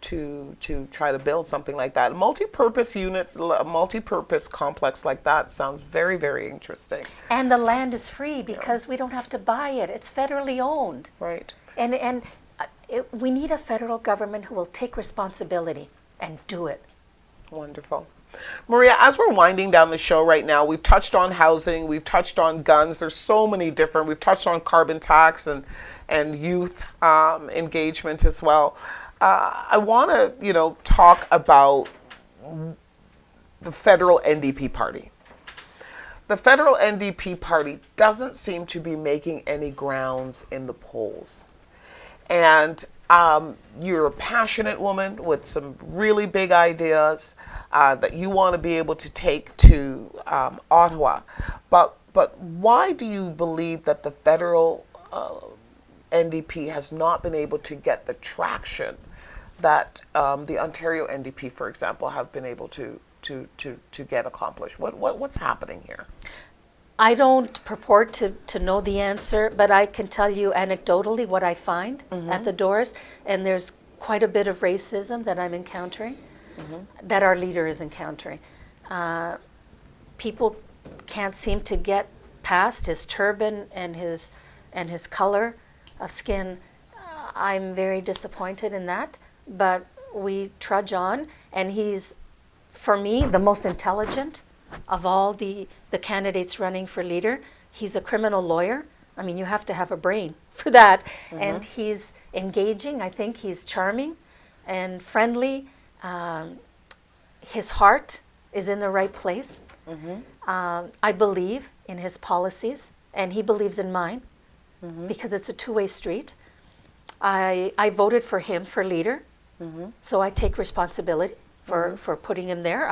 to try to build something like that. Multi-purpose units, a multi-purpose complex like that sounds very, very interesting. And the land is free because we don't have to buy it. It's federally owned. Right. And we need a federal government who will take responsibility and do it. Wonderful. Maria, as we're winding down the show right now, we've touched on housing, we've touched on guns. There's so many different. We've touched on carbon tax and youth engagement as well. I want to, talk about the federal NDP party. The federal NDP party doesn't seem to be making any grounds in the polls. And you're a passionate woman with some really big ideas that you want to be able to take to Ottawa. But why do you believe that the federal NDP has not been able to get the traction that the Ontario NDP, for example, have been able to get accomplished? What's happening here? I don't purport to know the answer, but I can tell you anecdotally what I find at the doors, and there's quite a bit of racism that I'm encountering, that our leader is encountering. People can't seem to get past his turban and his color of skin. I'm very disappointed in that, but we trudge on, and he's, for me, the most intelligent of all the candidates running for leader. He's a criminal lawyer. I mean, you have to have a brain for that. And he's engaging. I think he's charming and friendly. His heart is in the right place. I believe in his policies, and he believes in mine, because it's a two-way street. I voted for him for leader, so I take responsibility for putting him there.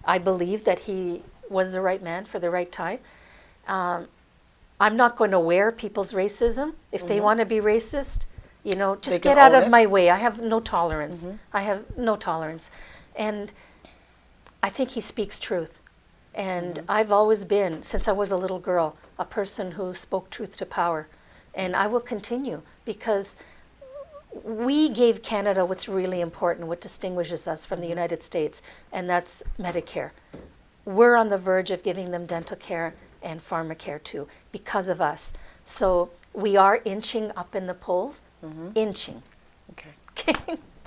I believe that he was the right man for the right time. I'm not going to wear people's racism. If they want to be racist, just get out of my way. I have no tolerance. I have no tolerance. And I think he speaks truth. And I've always been, since I was a little girl, a person who spoke truth to power. And I will continue, because we gave Canada what's really important, what distinguishes us from the United States, and that's Medicare. We're on the verge of giving them dental care and pharmacare too, because of us. So we are inching up in the polls, inching. Okay.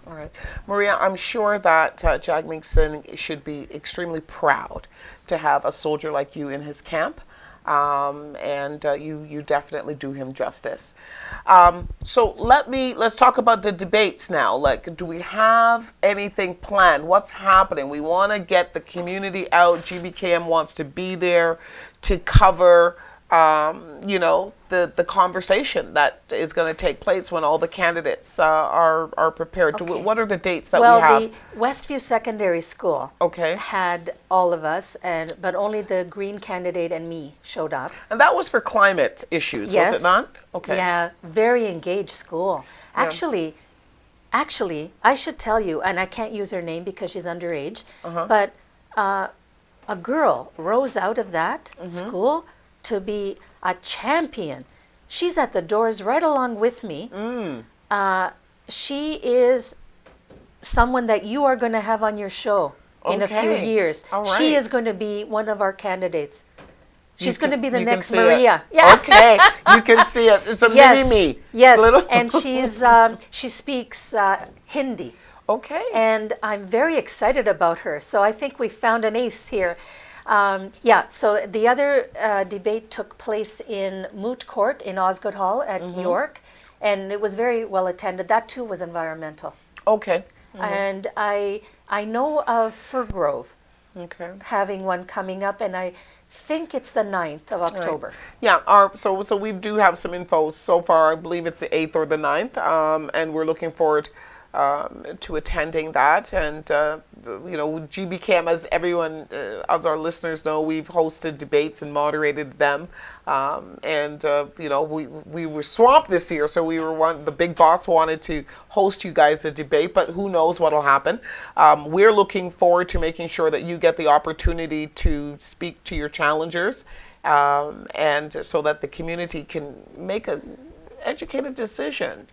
All right. Maria, I'm sure that Jagmeet Singh should be extremely proud to have a soldier like you in his camp. And you definitely do him justice. So let's talk about the debates now. Like, do we have anything planned? What's happening? We want to get the community out. GBKM wants to be there to cover, the conversation that is going to take place when all the candidates are prepared. Okay. What are the dates that we have? Well, the Westview Secondary School had all of us, but only the Green candidate and me showed up. And that was for climate issues, was it not? Okay. Yeah, very engaged school. Actually, I should tell you, and I can't use her name because she's underage, but a girl rose out of that school to be a champion. She's at the doors right along with me. She is someone that you are going to have on your show in a few years. All right. She is going to be one of our candidates. She's going to be the you next can see Maria. It. Yeah. Okay, you can see it. It's a mini me. Yes, Little. and she speaks Hindi. Okay. And I'm very excited about her. So I think we found an ace here. So the other debate took place in Moot Court in Osgoode Hall at York, and it was very well attended. That too was environmental. Okay. And I know of Fir Grove having one coming up, and I think it's the 9th of October. Right. Yeah, so we do have some info so far. I believe it's the 8th or the 9th, and we're looking forward to attending that. And GBCAM, as everyone, as our listeners know, we've hosted debates and moderated them, we were swamped this year, so the big boss wanted to host you guys a debate, but who knows what'll happen. We're looking forward to making sure that you get the opportunity to speak to your challengers, and so that the community can make a educated decision,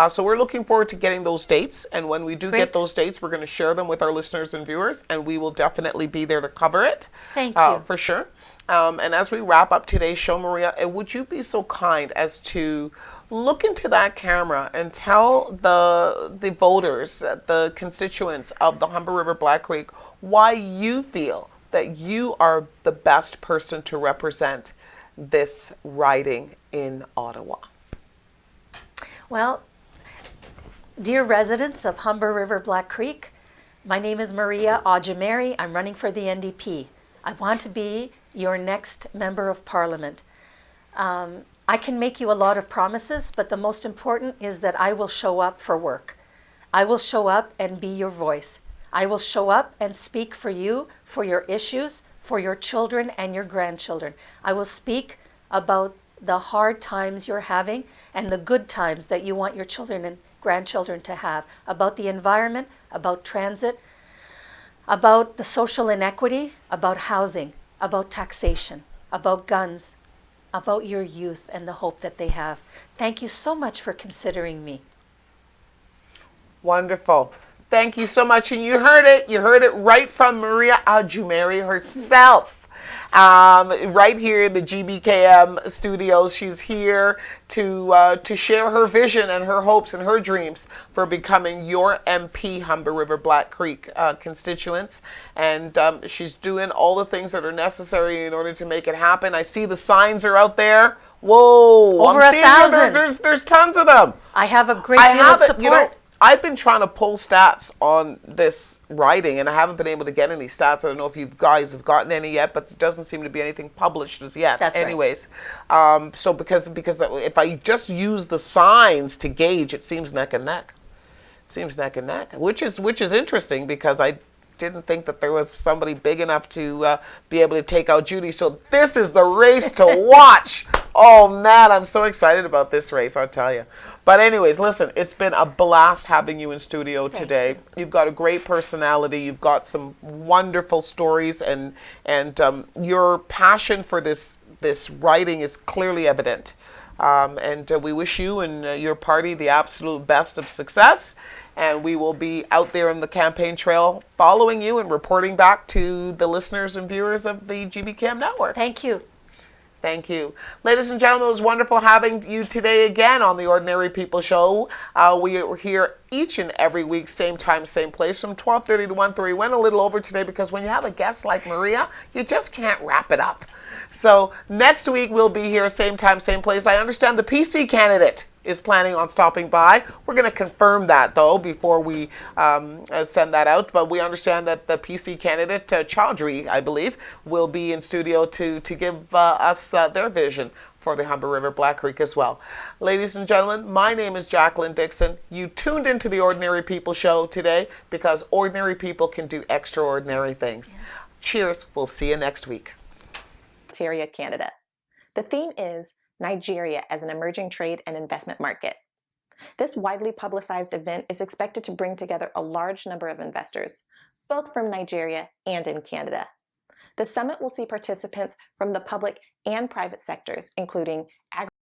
So we're looking forward to getting those dates, and when we do get those dates, we're going to share them with our listeners and viewers, and we will definitely be there to cover it. Thank you. For sure. And as we wrap up today's show, Maria, would you be so kind as to look into that camera and tell the voters, the constituents of the Humber River Black Creek, why you feel that you are the best person to represent this riding in Ottawa. Well, dear residents of Humber River Black Creek, my name is Maria Augimeri. I'm running for the NDP. I want to be your next Member of Parliament. I can make you a lot of promises, but the most important is that I will show up for work. I will show up and be your voice. I will show up and speak for you, for your issues, for your children and your grandchildren. I will speak about the hard times you're having and the good times that you want your children and grandchildren to have, about the environment, about transit, about the social inequity, about housing, about taxation, about guns, about your youth and the hope that they have. Thank you so much for considering me. Wonderful. Thank you so much. And you heard it. You heard it right from Maria Augimeri herself. Right here in the GBKM studios. She's here to share her vision and her hopes and her dreams for becoming your MP, Humber River Black Creek constituents. And she's doing all the things that are necessary in order to make it happen. I see the signs are out there. Whoa. Over I'm 1,000. There's tons of them. I have a great deal of support. You know, I've been trying to pull stats on this riding, and I haven't been able to get any stats. I don't know if you guys have gotten any yet, but there doesn't seem to be anything published as yet. That's anyways. Right. So because if I just use the signs to gauge, it seems neck and neck. It seems neck and neck, which is interesting because I didn't think that there was somebody big enough to be able to take out Judy. So this is the race to watch. Oh man, I'm so excited about this race, I'll tell you. But anyways, listen, it's been a blast having you in studio today. You've got a great personality. You've got some wonderful stories, and your passion for this writing is clearly evident. And we wish you and your party the absolute best of success. And we will be out there on the campaign trail following you and reporting back to the listeners and viewers of the GBKM network. Thank you. Thank you. Ladies and gentlemen, it was wonderful having you today again on the Ordinary People Show. We are here each and every week, same time, same place, from 12:30 to 1:30. We went a little over today because when you have a guest like Maria, you just can't wrap it up. So next week we'll be here, same time, same place. I understand the PC candidate is planning on stopping by. We're going to confirm that, though, before we send that out. But we understand that the PC candidate, Chaudhry, I believe, will be in studio to give us their vision for the Humber River Black Creek as well. Ladies and gentlemen, my name is Jacqueline Dixon. You tuned into the Ordinary People Show today because ordinary people can do extraordinary things. Yeah. Cheers. We'll see you next week. Canada. The theme is Nigeria as an emerging trade and investment market. This widely publicized event is expected to bring together a large number of investors, both from Nigeria and in Canada. The summit will see participants from the public and private sectors, including